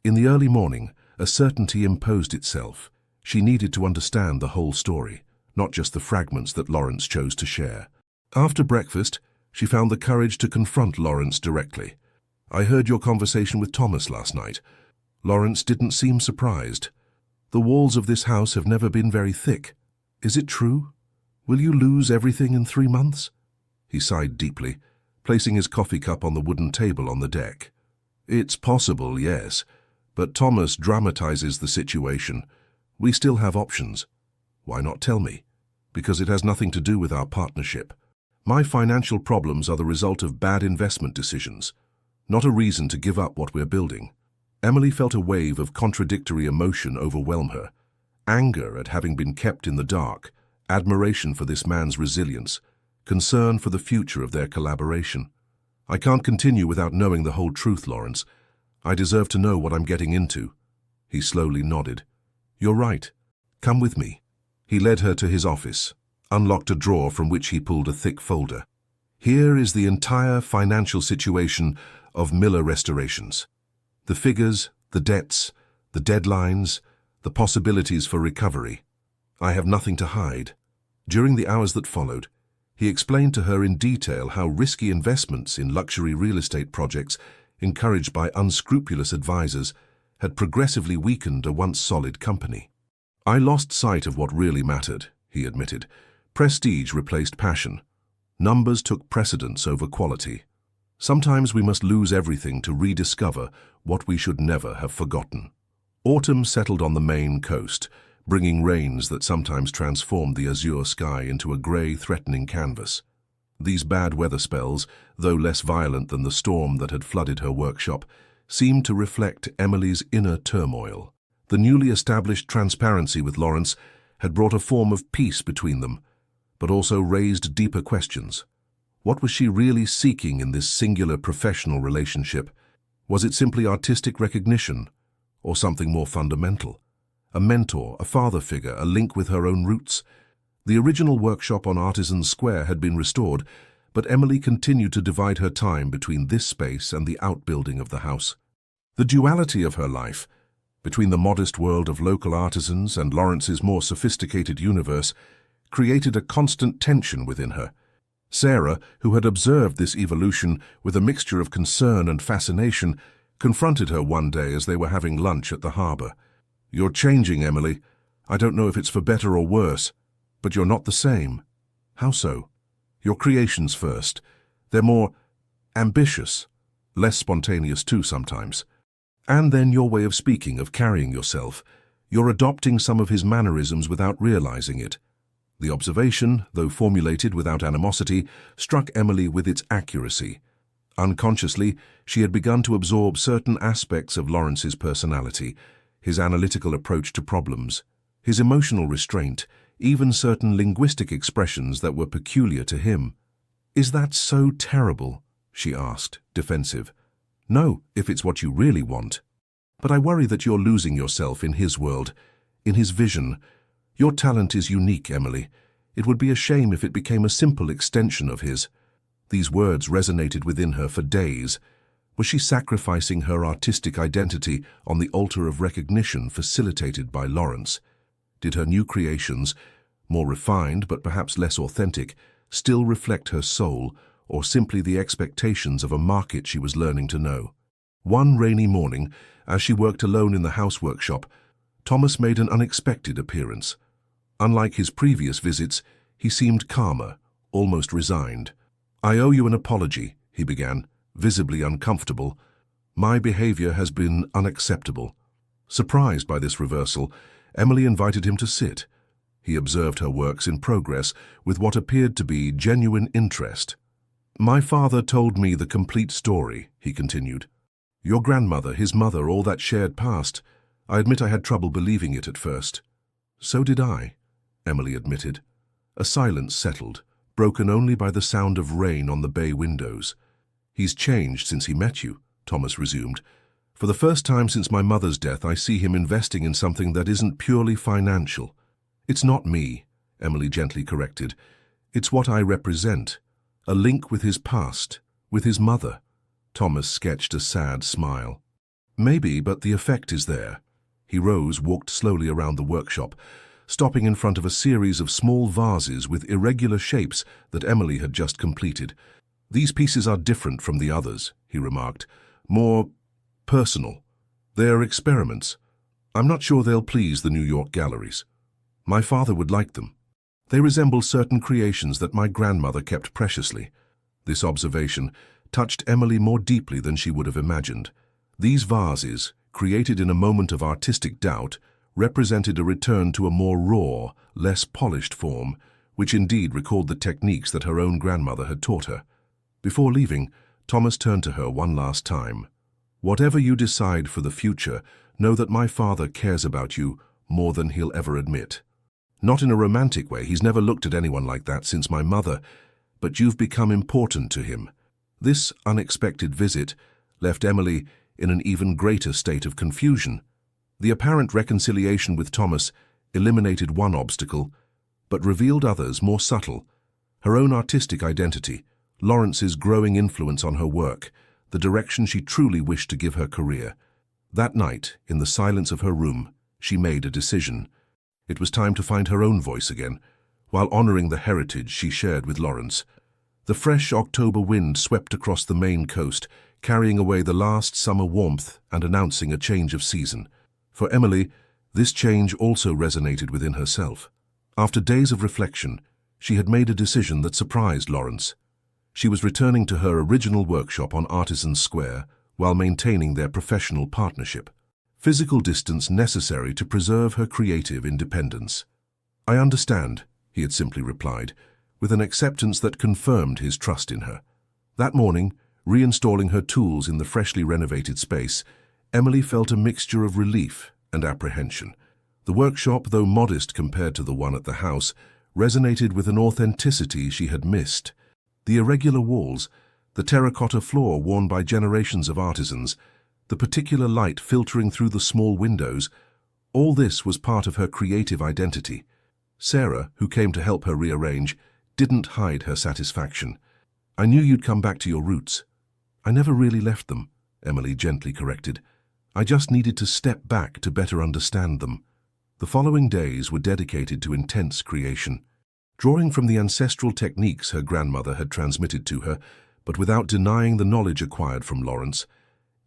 In the early morning, a certainty imposed itself. She needed to understand the whole story, not just the fragments that Lawrence chose to share. After breakfast, she found the courage to confront Lawrence directly. "I heard your conversation with Thomas last night." Lawrence didn't seem surprised. "The walls of this house have never been very thick. Is it true?" Will you lose everything in 3 months? He sighed deeply, placing his coffee cup on the wooden table on the deck. It's possible, yes, but Thomas dramatizes the situation. We still have options. Why not tell me? Because it has nothing to do with our partnership. My financial problems are the result of bad investment decisions, not a reason to give up what we're building. Emily felt a wave of contradictory emotion overwhelm her. Anger at having been kept in the dark, admiration for this man's resilience, concern for the future of their collaboration. I can't continue without knowing the whole truth, Lawrence. I deserve to know what I'm getting into. He slowly nodded. You're right. Come with me. He led her to his office, unlocked a drawer from which he pulled a thick folder. Here is the entire financial situation of Miller Restorations. The figures, the debts, the deadlines, the possibilities for recovery. I have nothing to hide. During the hours that followed, he explained to her in detail how risky investments in luxury real estate projects, encouraged by unscrupulous advisors, had progressively weakened a once solid company. I lost sight of what really mattered, he admitted. Prestige replaced passion. Numbers took precedence over quality. Sometimes we must lose everything to rediscover what we should never have forgotten. Autumn settled on the Maine coast, bringing rains that sometimes transformed the azure sky into a grey, threatening canvas. These bad weather spells, though less violent than the storm that had flooded her workshop, seemed to reflect Emily's inner turmoil. The newly established transparency with Lawrence had brought a form of peace between them, but also raised deeper questions. What was she really seeking in this singular professional relationship? Was it simply artistic recognition, or something more fundamental? A mentor, a father figure, a link with her own roots? The original workshop on Artisan Square had been restored, but Emily continued to divide her time between this space and the outbuilding of the house. The duality of her life, between the modest world of local artisans and Lawrence's more sophisticated universe, created a constant tension within her. Sarah, who had observed this evolution with a mixture of concern and fascination, confronted her one day as they were having lunch at the harbour. You're changing, Emily. I don't know if it's for better or worse, but you're not the same. How so? Your creations first. They're more ambitious, less spontaneous too sometimes. And then your way of speaking, of carrying yourself. You're adopting some of his mannerisms without realizing it. The observation, though formulated without animosity, struck Emily with its accuracy. Unconsciously, she had begun to absorb certain aspects of Lawrence's personality, his analytical approach to problems, his emotional restraint, even certain linguistic expressions that were peculiar to him. Is that so terrible? She asked, defensive. No, if it's what you really want. But I worry that you're losing yourself in his world, in his vision. Your talent is unique, Emily. It would be a shame if it became a simple extension of his. These words resonated within her for days. Was she sacrificing her artistic identity on the altar of recognition facilitated by Lawrence? Did her new creations, more refined but perhaps less authentic, still reflect her soul, or simply the expectations of a market she was learning to know? One rainy morning, as she worked alone in the house workshop, Thomas made an unexpected appearance. Unlike his previous visits, he seemed calmer, almost resigned. I owe you an apology, he began, visibly uncomfortable. My behavior has been unacceptable. Surprised by this reversal, Emily invited him to sit. He observed her works in progress with what appeared to be genuine interest. My father told me the complete story, he continued. Your grandmother, his mother, all that shared past. I admit I had trouble believing it at first. So did I, Emily admitted. A silence settled, broken only by the sound of rain on the bay windows. He's changed since he met you, Thomas resumed. For the first time since my mother's death, I see him investing in something that isn't purely financial. It's not me, Emily gently corrected. It's what I represent. A link with his past, with his mother. Thomas sketched a sad smile. Maybe, but the effect is there. He rose, walked slowly around the workshop, stopping in front of a series of small vases with irregular shapes that Emily had just completed. These pieces are different from the others, he remarked. More personal. They're experiments. I'm not sure they'll please the New York galleries. My father would like them. They resemble certain creations that my grandmother kept preciously. This observation touched Emily more deeply than she would have imagined. These vases, created in a moment of artistic doubt, represented a return to a more raw, less polished form, which indeed recalled the techniques that her own grandmother had taught her. Before leaving, Thomas turned to her one last time. "Whatever you decide for the future, know that my father cares about you more than he'll ever admit. Not in a romantic way, he's never looked at anyone like that since my mother, but you've become important to him." This unexpected visit left Emily in an even greater state of confusion. The apparent reconciliation with Thomas eliminated one obstacle, but revealed others more subtle: her own artistic identity, Lawrence's growing influence on her work, the direction she truly wished to give her career. That night, in the silence of her room, she made a decision. It was time to find her own voice again, while honoring the heritage she shared with Lawrence. The fresh October wind swept across the Maine coast, carrying away the last summer warmth and announcing a change of season. For Emily, this change also resonated within herself. After days of reflection, she had made a decision that surprised Lawrence. She was returning to her original workshop on Artisan Square while maintaining their professional partnership. Physical distance necessary to preserve her creative independence. "I understand," he had simply replied, with an acceptance that confirmed his trust in her. That morning, reinstalling her tools in the freshly renovated space, Emily felt a mixture of relief and apprehension. The workshop, though modest compared to the one at the house, resonated with an authenticity she had missed. The irregular walls, the terracotta floor worn by generations of artisans, the particular light filtering through the small windows, all this was part of her creative identity. Sarah, who came to help her rearrange, didn't hide her satisfaction. "I knew you'd come back to your roots." "I never really left them," Emily gently corrected. "I just needed to step back to better understand them." The following days were dedicated to intense creation. Drawing from the ancestral techniques her grandmother had transmitted to her, but without denying the knowledge acquired from Lawrence,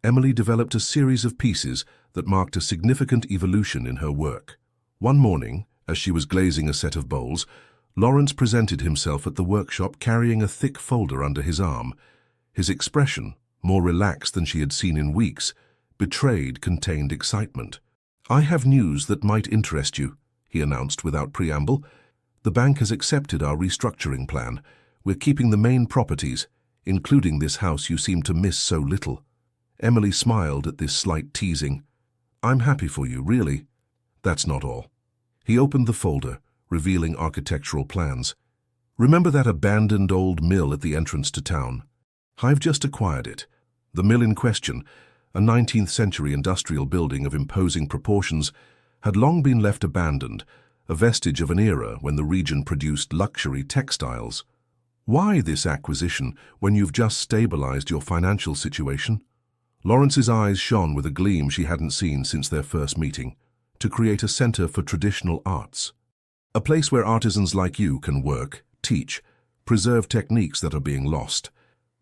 Emily developed a series of pieces that marked a significant evolution in her work. One morning, as she was glazing a set of bowls, Lawrence presented himself at the workshop carrying a thick folder under his arm. His expression, more relaxed than she had seen in weeks, betrayed contained excitement. "I have news that might interest you," he announced without preamble. "The bank has accepted our restructuring plan. We're keeping the main properties, including this house you seem to miss so little." Emily smiled at this slight teasing. "I'm happy for you, really." "That's not all." He opened the folder, revealing architectural plans. "Remember that abandoned old mill at the entrance to town? I've just acquired it. The mill in question, a 19th-century industrial building of imposing proportions, had long been left abandoned, a vestige of an era when the region produced luxury textiles. Why this acquisition when you've just stabilized your financial situation?" Lawrence's eyes shone with a gleam she hadn't seen since their first meeting. "To create a center for traditional arts. A place where artisans like you can work, teach, preserve techniques that are being lost."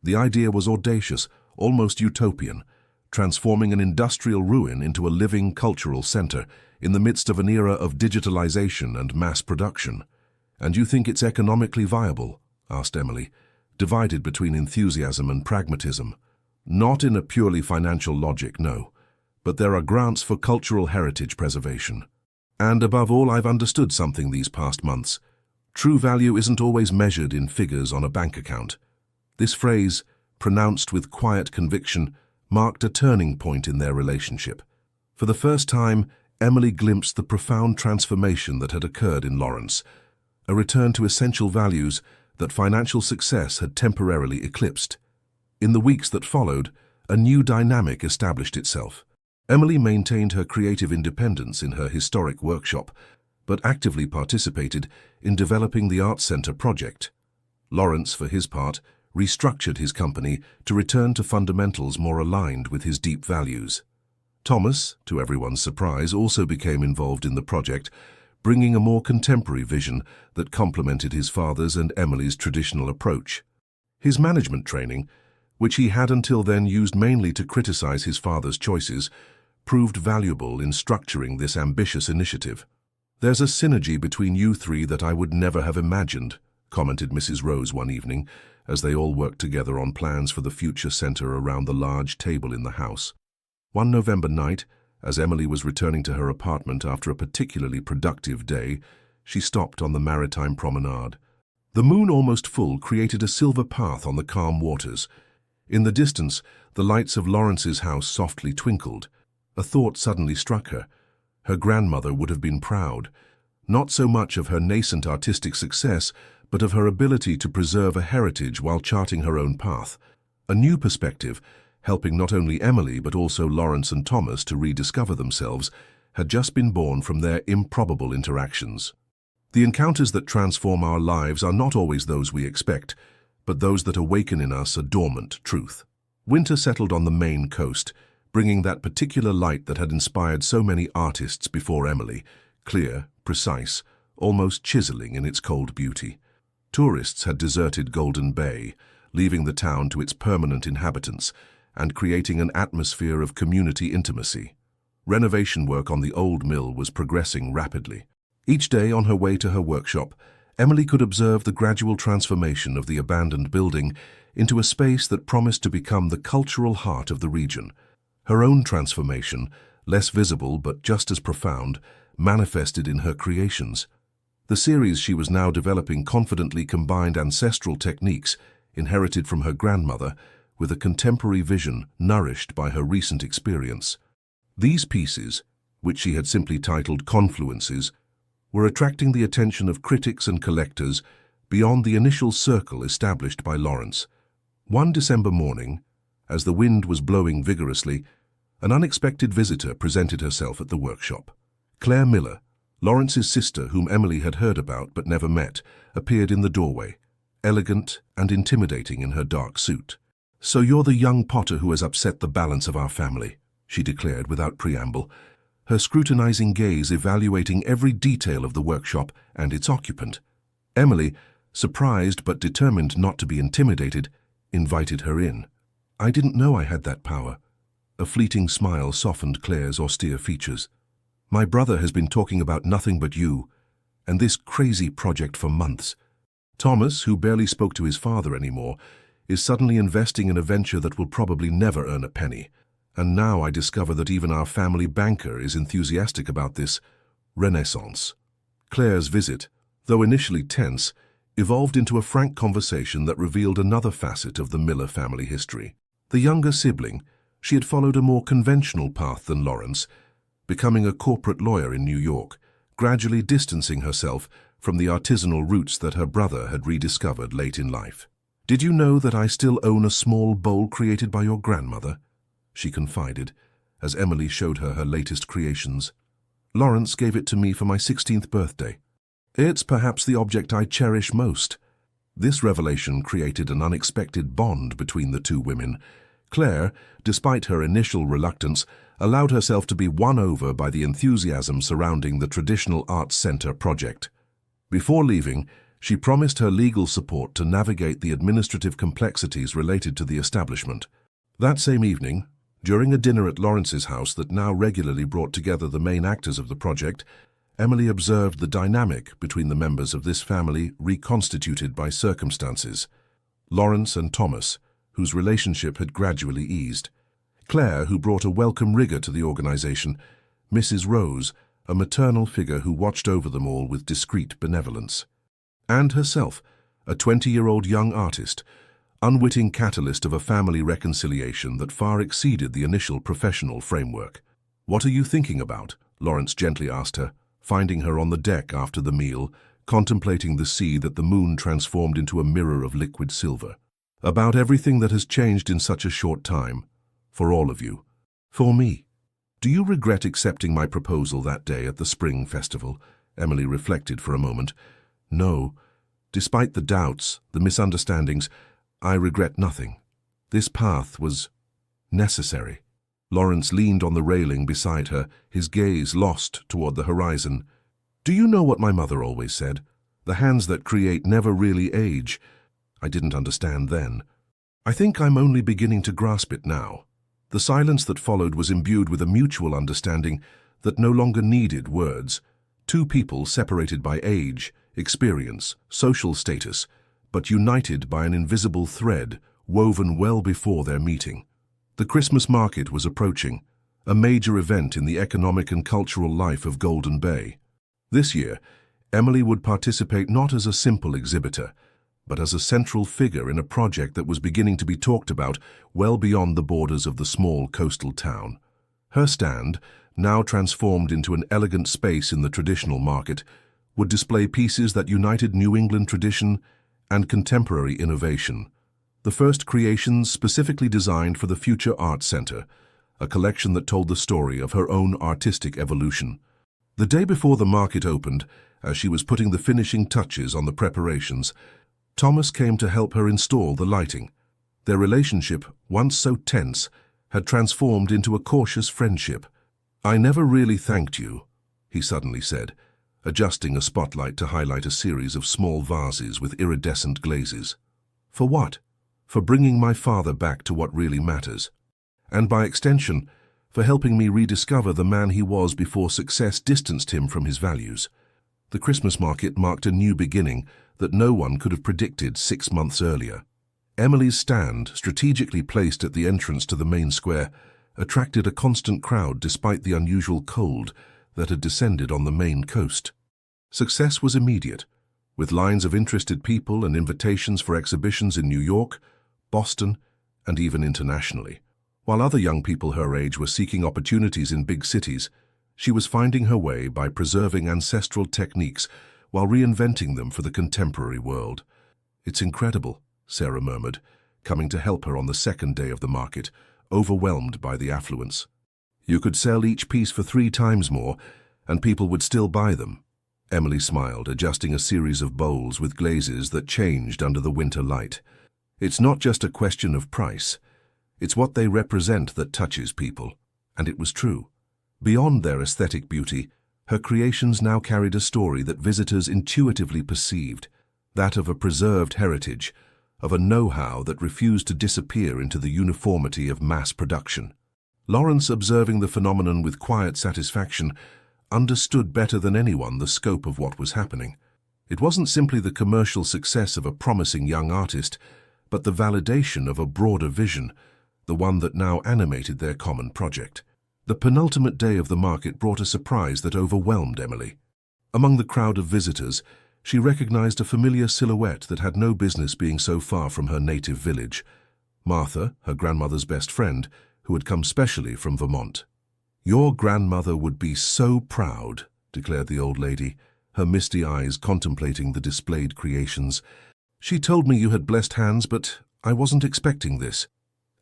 The idea was audacious, almost utopian, transforming an industrial ruin into a living cultural center in the midst of an era of digitalization and mass production. "And you think it's economically viable?" asked Emily, divided between enthusiasm and pragmatism. "Not in a purely financial logic, no. But there are grants for cultural heritage preservation. And above all, I've understood something these past months. True value isn't always measured in figures on a bank account." This phrase, pronounced with quiet conviction, marked a turning point in their relationship. For the first time, Emily glimpsed the profound transformation that had occurred in Lawrence, a return to essential values that financial success had temporarily eclipsed. In the weeks that followed, a new dynamic established itself. Emily maintained her creative independence in her historic workshop, but actively participated in developing the Arts Center project. Lawrence, for his part, restructured his company to return to fundamentals more aligned with his deep values. Thomas, to everyone's surprise, also became involved in the project, bringing a more contemporary vision that complemented his father's and Emily's traditional approach. His management training, which he had until then used mainly to criticize his father's choices, proved valuable in structuring this ambitious initiative. "There's a synergy between you three that I would never have imagined," commented Mrs. Rose one evening, as they all worked together on plans for the future center around the large table in the house. One November night, as Emily was returning to her apartment after a particularly productive day, she stopped on the maritime promenade. The moon, almost full, created a silver path on the calm waters. In the distance, the lights of Lawrence's house softly twinkled. A thought suddenly struck her. Her grandmother would have been proud, not so much of her nascent artistic success, but of her ability to preserve a heritage while charting her own path. A new perspective, helping not only Emily but also Lawrence and Thomas to rediscover themselves, had just been born from their improbable interactions. The encounters that transform our lives are not always those we expect, but those that awaken in us a dormant truth. Winter settled on the Maine coast, bringing that particular light that had inspired so many artists before Emily, clear, precise, almost chiseling in its cold beauty. Tourists had deserted Golden Bay, leaving the town to its permanent inhabitants and creating an atmosphere of community intimacy. Renovation work on the old mill was progressing rapidly. Each day on her way to her workshop, Emily could observe the gradual transformation of the abandoned building into a space that promised to become the cultural heart of the region. Her own transformation, less visible but just as profound, manifested in her creations. The series she was now developing confidently combined ancestral techniques inherited from her grandmother with a contemporary vision nourished by her recent experience. These pieces, which she had simply titled Confluences, were attracting the attention of critics and collectors beyond the initial circle established by Lawrence. One December morning, as the wind was blowing vigorously, an unexpected visitor presented herself at the workshop. Claire Miller, Lawrence's sister, whom Emily had heard about but never met, appeared in the doorway, elegant and intimidating in her dark suit. "So you're the young potter who has upset the balance of our family," she declared without preamble, her scrutinizing gaze evaluating every detail of the workshop and its occupant. Emily, surprised but determined not to be intimidated, invited her in. "I didn't know I had that power." A fleeting smile softened Claire's austere features. "My brother has been talking about nothing but you, and this crazy project for months. Thomas, who barely spoke to his father anymore, is suddenly investing in a venture that will probably never earn a penny. And now I discover that even our family banker is enthusiastic about this renaissance." Claire's visit, though initially tense, evolved into a frank conversation that revealed another facet of the Miller family history. The younger sibling, she had followed a more conventional path than Lawrence, becoming a corporate lawyer in New York, gradually distancing herself from the artisanal roots that her brother had rediscovered late in life. "Did you know that I still own a small bowl created by your grandmother?" she confided, as Emily showed her latest creations. "Lawrence gave it to me for my 16th birthday. It's perhaps the object I cherish most." This revelation created an unexpected bond between the two women. Claire, despite her initial reluctance, allowed herself to be won over by the enthusiasm surrounding the Traditional Arts Center project. Before leaving, she promised her legal support to navigate the administrative complexities related to the establishment. That same evening, during a dinner at Lawrence's house that now regularly brought together the main actors of the project, Emily observed the dynamic between the members of this family reconstituted by circumstances. Lawrence and Thomas, whose relationship had gradually eased. Claire, who brought a welcome rigor to the organization. Mrs. Rose, a maternal figure who watched over them all with discreet benevolence. And herself, a 20-year-old young artist, unwitting catalyst of a family reconciliation that far exceeded the initial professional framework. "What are you thinking about?" Lawrence gently asked her, finding her on the deck after the meal, contemplating the sea that the moon transformed into a mirror of liquid silver. "About everything that has changed in such a short time. For all of you. For me. Do you regret accepting my proposal that day at the Spring Festival?" Emily reflected for a moment. "No. Despite the doubts, the misunderstandings, I regret nothing. This path was necessary." Lawrence leaned on the railing beside her, his gaze lost toward the horizon. "Do you know what my mother always said? The hands that create never really age." I didn't understand then. I think I'm only beginning to grasp it now. The silence that followed was imbued with a mutual understanding that no longer needed words. Two people separated by age, experience, social status, but united by an invisible thread woven well before their meeting. The Christmas market was approaching, a major event in the economic and cultural life of Golden Bay. This year, Emily would participate not as a simple exhibitor, but as a central figure in a project that was beginning to be talked about well beyond the borders of the small coastal town. Her stand, now transformed into an elegant space in the traditional market, would display pieces that united New England tradition and contemporary innovation. The first creations specifically designed for the Future Arts Center, a collection that told the story of her own artistic evolution. The day before the market opened, as she was putting the finishing touches on the preparations, Thomas came to help her install the lighting. Their relationship, once so tense, had transformed into a cautious friendship. "I never really thanked you," he suddenly said, adjusting a spotlight to highlight a series of small vases with iridescent glazes. "For what? For bringing my father back to what really matters. And by extension, for helping me rediscover the man he was before success distanced him from his values." The Christmas market marked a new beginning that no one could have predicted 6 months earlier. Emily's stand, strategically placed at the entrance to the main square, attracted a constant crowd despite the unusual cold that had descended on the Maine coast. Success was immediate, with lines of interested people and invitations for exhibitions in New York, Boston, and even internationally. While other young people her age were seeking opportunities in big cities, she was finding her way by preserving ancestral techniques while reinventing them for the contemporary world. "It's incredible," Sarah murmured, coming to help her on the second day of the market, overwhelmed by the affluence. "You could sell each piece for 3 times more, and people would still buy them." Emily smiled, adjusting a series of bowls with glazes that changed under the winter light. "It's not just a question of price. It's what they represent that touches people." And it was true. Beyond their aesthetic beauty, her creations now carried a story that visitors intuitively perceived, that of a preserved heritage, of a know-how that refused to disappear into the uniformity of mass production. Lawrence, observing the phenomenon with quiet satisfaction, understood better than anyone the scope of what was happening. It wasn't simply the commercial success of a promising young artist, but the validation of a broader vision, the one that now animated their common project. The penultimate day of the market brought a surprise that overwhelmed Emily. Among the crowd of visitors, she recognized a familiar silhouette that had no business being so far from her native village. Martha, her grandmother's best friend, who had come specially from Vermont. "Your grandmother would be so proud," declared the old lady, her misty eyes contemplating the displayed creations. "She told me you had blessed hands, but I wasn't expecting this."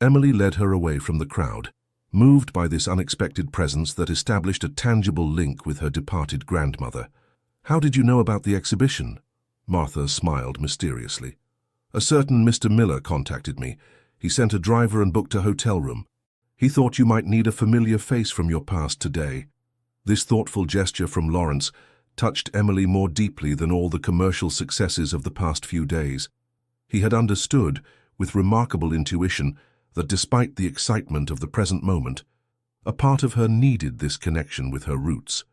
Emily led her away from the crowd, moved by this unexpected presence that established a tangible link with her departed grandmother. "How did you know about the exhibition?" Martha smiled mysteriously. "A certain Mr. Miller contacted me. He sent a driver and booked a hotel room. He thought you might need a familiar face from your past today." This thoughtful gesture from Lawrence touched Emily more deeply than all the commercial successes of the past few days. He had understood, with remarkable intuition, that despite the excitement of the present moment, a part of her needed this connection with her roots.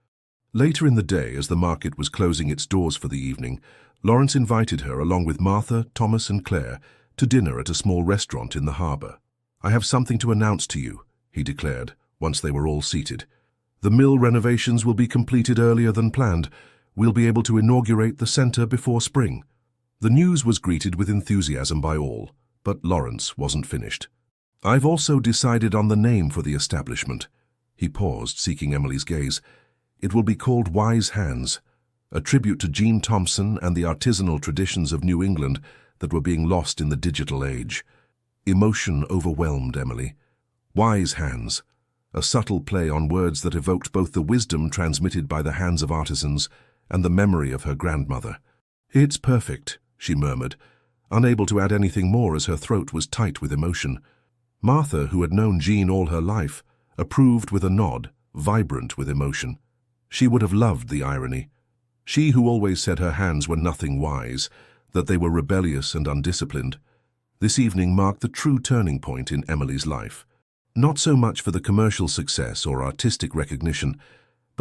Later in the day, as the market was closing its doors for the evening, Lawrence invited her, along with Martha, Thomas, and Claire, to dinner at a small restaurant in the harbor. "I have something to announce to you," he declared, once they were all seated. "The mill renovations will be completed earlier than planned. We'll be able to inaugurate the center before spring." The news was greeted with enthusiasm by all, but Lawrence wasn't finished. "I've also decided on the name for the establishment." He paused, seeking Emily's gaze. "It will be called Wise Hands, a tribute to Jean Thompson and the artisanal traditions of New England that were being lost in the digital age." Emotion overwhelmed Emily. Wise Hands, a subtle play on words that evoked both the wisdom transmitted by the hands of artisans and the memory of her grandmother. "It's perfect," she murmured, unable to add anything more as her throat was tight with emotion. Martha, who had known Jean all her life, approved with a nod, vibrant with emotion. She would have loved the irony. She who always said her hands were nothing wise, that they were rebellious and undisciplined. This evening marked the true turning point in Emily's life. Not so much for the commercial success or artistic recognition,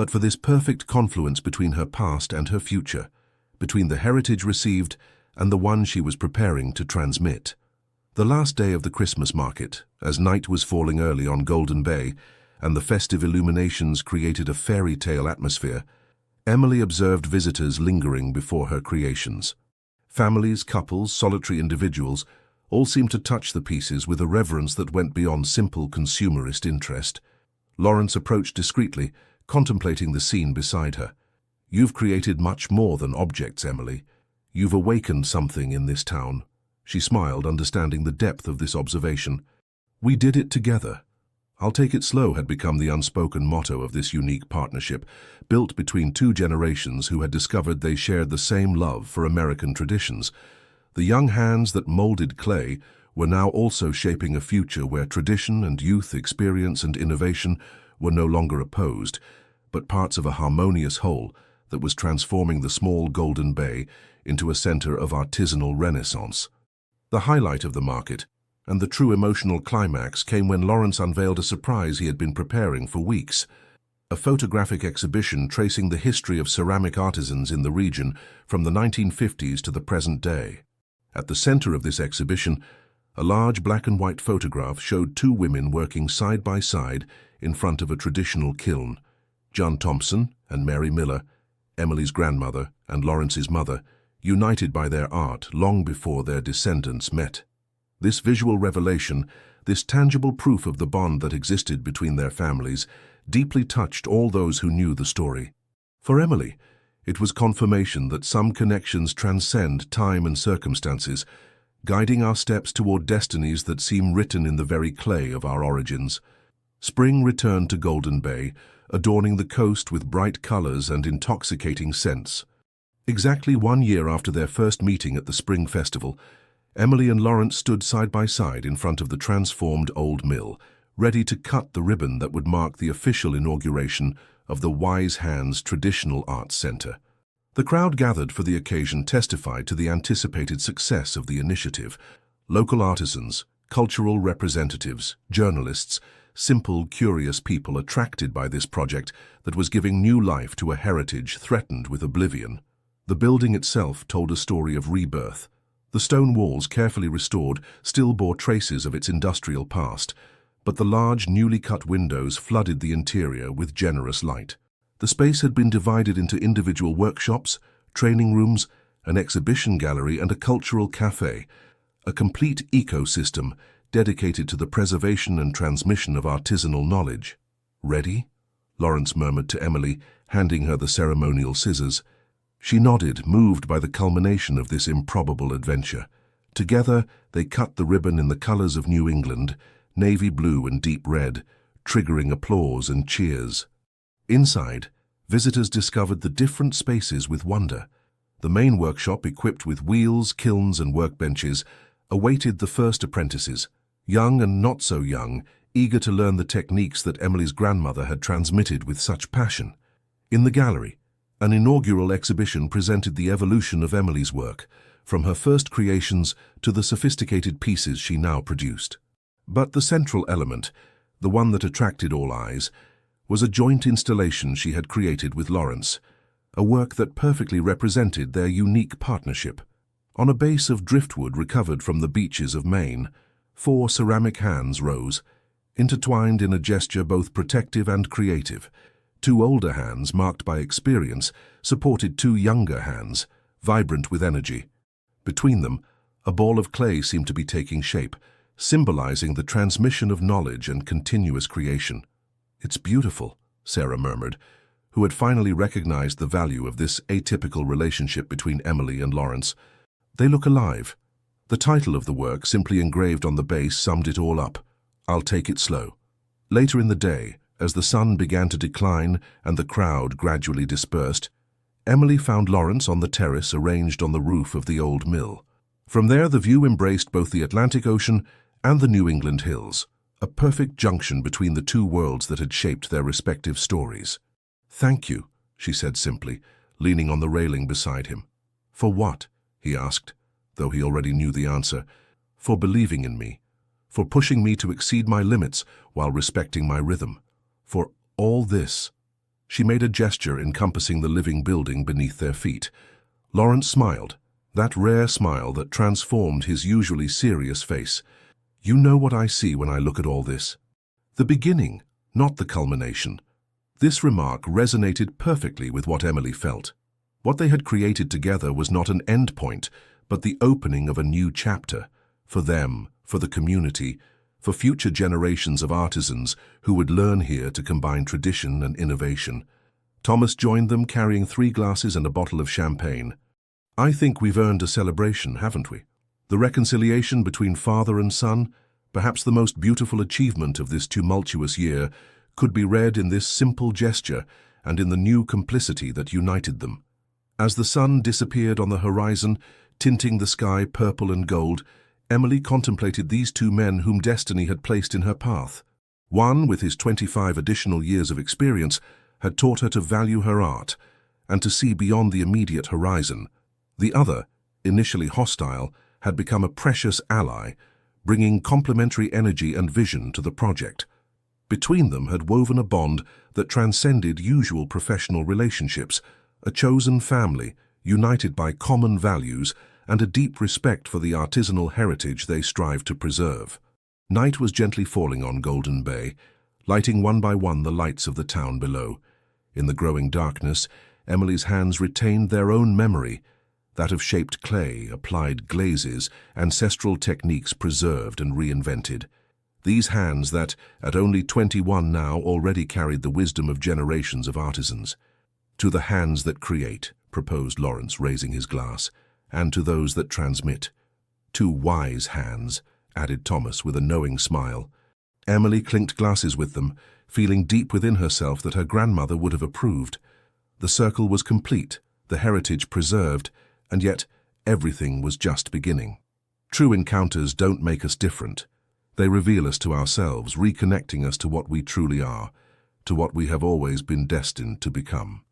but for this perfect confluence between her past and her future, between the heritage received and the one she was preparing to transmit. The last day of the Christmas market, as night was falling early on Golden Bay and the festive illuminations created a fairy tale atmosphere, Emily observed visitors lingering before her creations. Families, couples, solitary individuals all seemed to touch the pieces with a reverence that went beyond simple consumerist interest. Lawrence approached discreetly, contemplating the scene beside her. "You've created much more than objects, Emily. You've awakened something in this town." She smiled, understanding the depth of this observation. "We did it together." "I'll take it slow" had become the unspoken motto of this unique partnership, built between two generations who had discovered they shared the same love for American traditions. The young hands that molded clay were now also shaping a future where tradition and youth, experience and innovation were no longer opposed, but parts of a harmonious whole that was transforming the small Golden Bay into a center of artisanal renaissance. The highlight of the market, and the true emotional climax, came when Lawrence unveiled a surprise he had been preparing for weeks. A photographic exhibition tracing the history of ceramic artisans in the region from the 1950s to the present day. At the center of this exhibition, a large black and white photograph showed two women working side by side in front of a traditional kiln. John Thompson and Mary Miller, Emily's grandmother and Lawrence's mother, united by their art long before their descendants met. This visual revelation, this tangible proof of the bond that existed between their families, deeply touched all those who knew the story. For Emily, it was confirmation that some connections transcend time and circumstances, guiding our steps toward destinies that seem written in the very clay of our origins. Spring returned to Golden Bay, adorning the coast with bright colors and intoxicating scents. Exactly 1 year after their first meeting at the Spring Festival, Emily and Lawrence stood side by side in front of the transformed old mill, ready to cut the ribbon that would mark the official inauguration of the Wise Hands Traditional Arts Center. The crowd gathered for the occasion testified to the anticipated success of the initiative. Local artisans, cultural representatives, journalists, simple, curious people attracted by this project that was giving new life to a heritage threatened with oblivion. The building itself told a story of rebirth. The stone walls, carefully restored, still bore traces of its industrial past, but the large, newly cut windows flooded the interior with generous light. The space had been divided into individual workshops, training rooms, an exhibition gallery, and a cultural cafe, a complete ecosystem dedicated to the preservation and transmission of artisanal knowledge. "Ready?" Lawrence murmured to Emily, handing her the ceremonial scissors. She nodded, moved by the culmination of this improbable adventure. Together, they cut the ribbon in the colors of New England, navy blue and deep red, triggering applause and cheers. Inside, visitors discovered the different spaces with wonder. The main workshop, equipped with wheels, kilns, and workbenches, awaited the first apprentices, young and not so young, eager to learn the techniques that Emily's grandmother had transmitted with such passion. In the gallery, an inaugural exhibition presented the evolution of Emily's work, from her first creations to the sophisticated pieces she now produced. But the central element, the one that attracted all eyes, was a joint installation she had created with Lawrence, a work that perfectly represented their unique partnership. On a base of driftwood recovered from the beaches of Maine, 4 ceramic hands rose, intertwined in a gesture both protective and creative. 2 older hands, marked by experience, supported 2 younger hands, vibrant with energy. Between them, a ball of clay seemed to be taking shape, symbolizing the transmission of knowledge and continuous creation. "It's beautiful," Sarah murmured, who had finally recognized the value of this atypical relationship between Emily and Lawrence. "They look alive." The title of the work, simply engraved on the base, summed it all up: "I'll take it slow." Later in the day, as the sun began to decline and the crowd gradually dispersed, Emily found Lawrence on the terrace arranged on the roof of the old mill. From there, the view embraced both the Atlantic Ocean and the New England hills, a perfect junction between the two worlds that had shaped their respective stories. "Thank you," she said simply, leaning on the railing beside him. "For what?" he asked, though he already knew the answer. "For believing in me, for pushing me to exceed my limits while respecting my rhythm. For all this," She made a gesture encompassing the living building beneath their feet. Lawrence smiled, that rare smile that transformed his usually serious face. "You know what I see when I look at all this? The beginning, not the culmination." This remark resonated perfectly with what Emily felt. What they had created together was not an end point, but the opening of a new chapter. For them, for the community, for future generations of artisans who would learn here to combine tradition and innovation. Thomas joined them carrying 3 glasses and a bottle of champagne. "I think we've earned a celebration, haven't we? The reconciliation between father and son, perhaps the most beautiful achievement of this tumultuous year, could be read in this simple gesture and in the new complicity that united them." As the sun disappeared on the horizon, tinting the sky purple and gold, Emily contemplated these 2 men whom destiny had placed in her path. One, with his 25 additional years of experience, had taught her to value her art and to see beyond the immediate horizon. The other, initially hostile, had become a precious ally, bringing complementary energy and vision to the project. Between them had woven a bond that transcended usual professional relationships, a chosen family, united by common values and a deep respect for the artisanal heritage they strived to preserve. Night was gently falling on Golden Bay, lighting one by one the lights of the town below. In the growing darkness, Emily's hands retained their own memory, that of shaped clay, applied glazes, ancestral techniques preserved and reinvented. These hands that, at only 21 now, already carried the wisdom of generations of artisans. "To the hands that create," proposed Lawrence, raising his glass, "and to those that transmit." "2 wise hands," added Thomas with a knowing smile. Emily clinked glasses with them, feeling deep within herself that her grandmother would have approved. The circle was complete, the heritage preserved, and yet everything was just beginning. True encounters don't make us different. They reveal us to ourselves, reconnecting us to what we truly are, to what we have always been destined to become.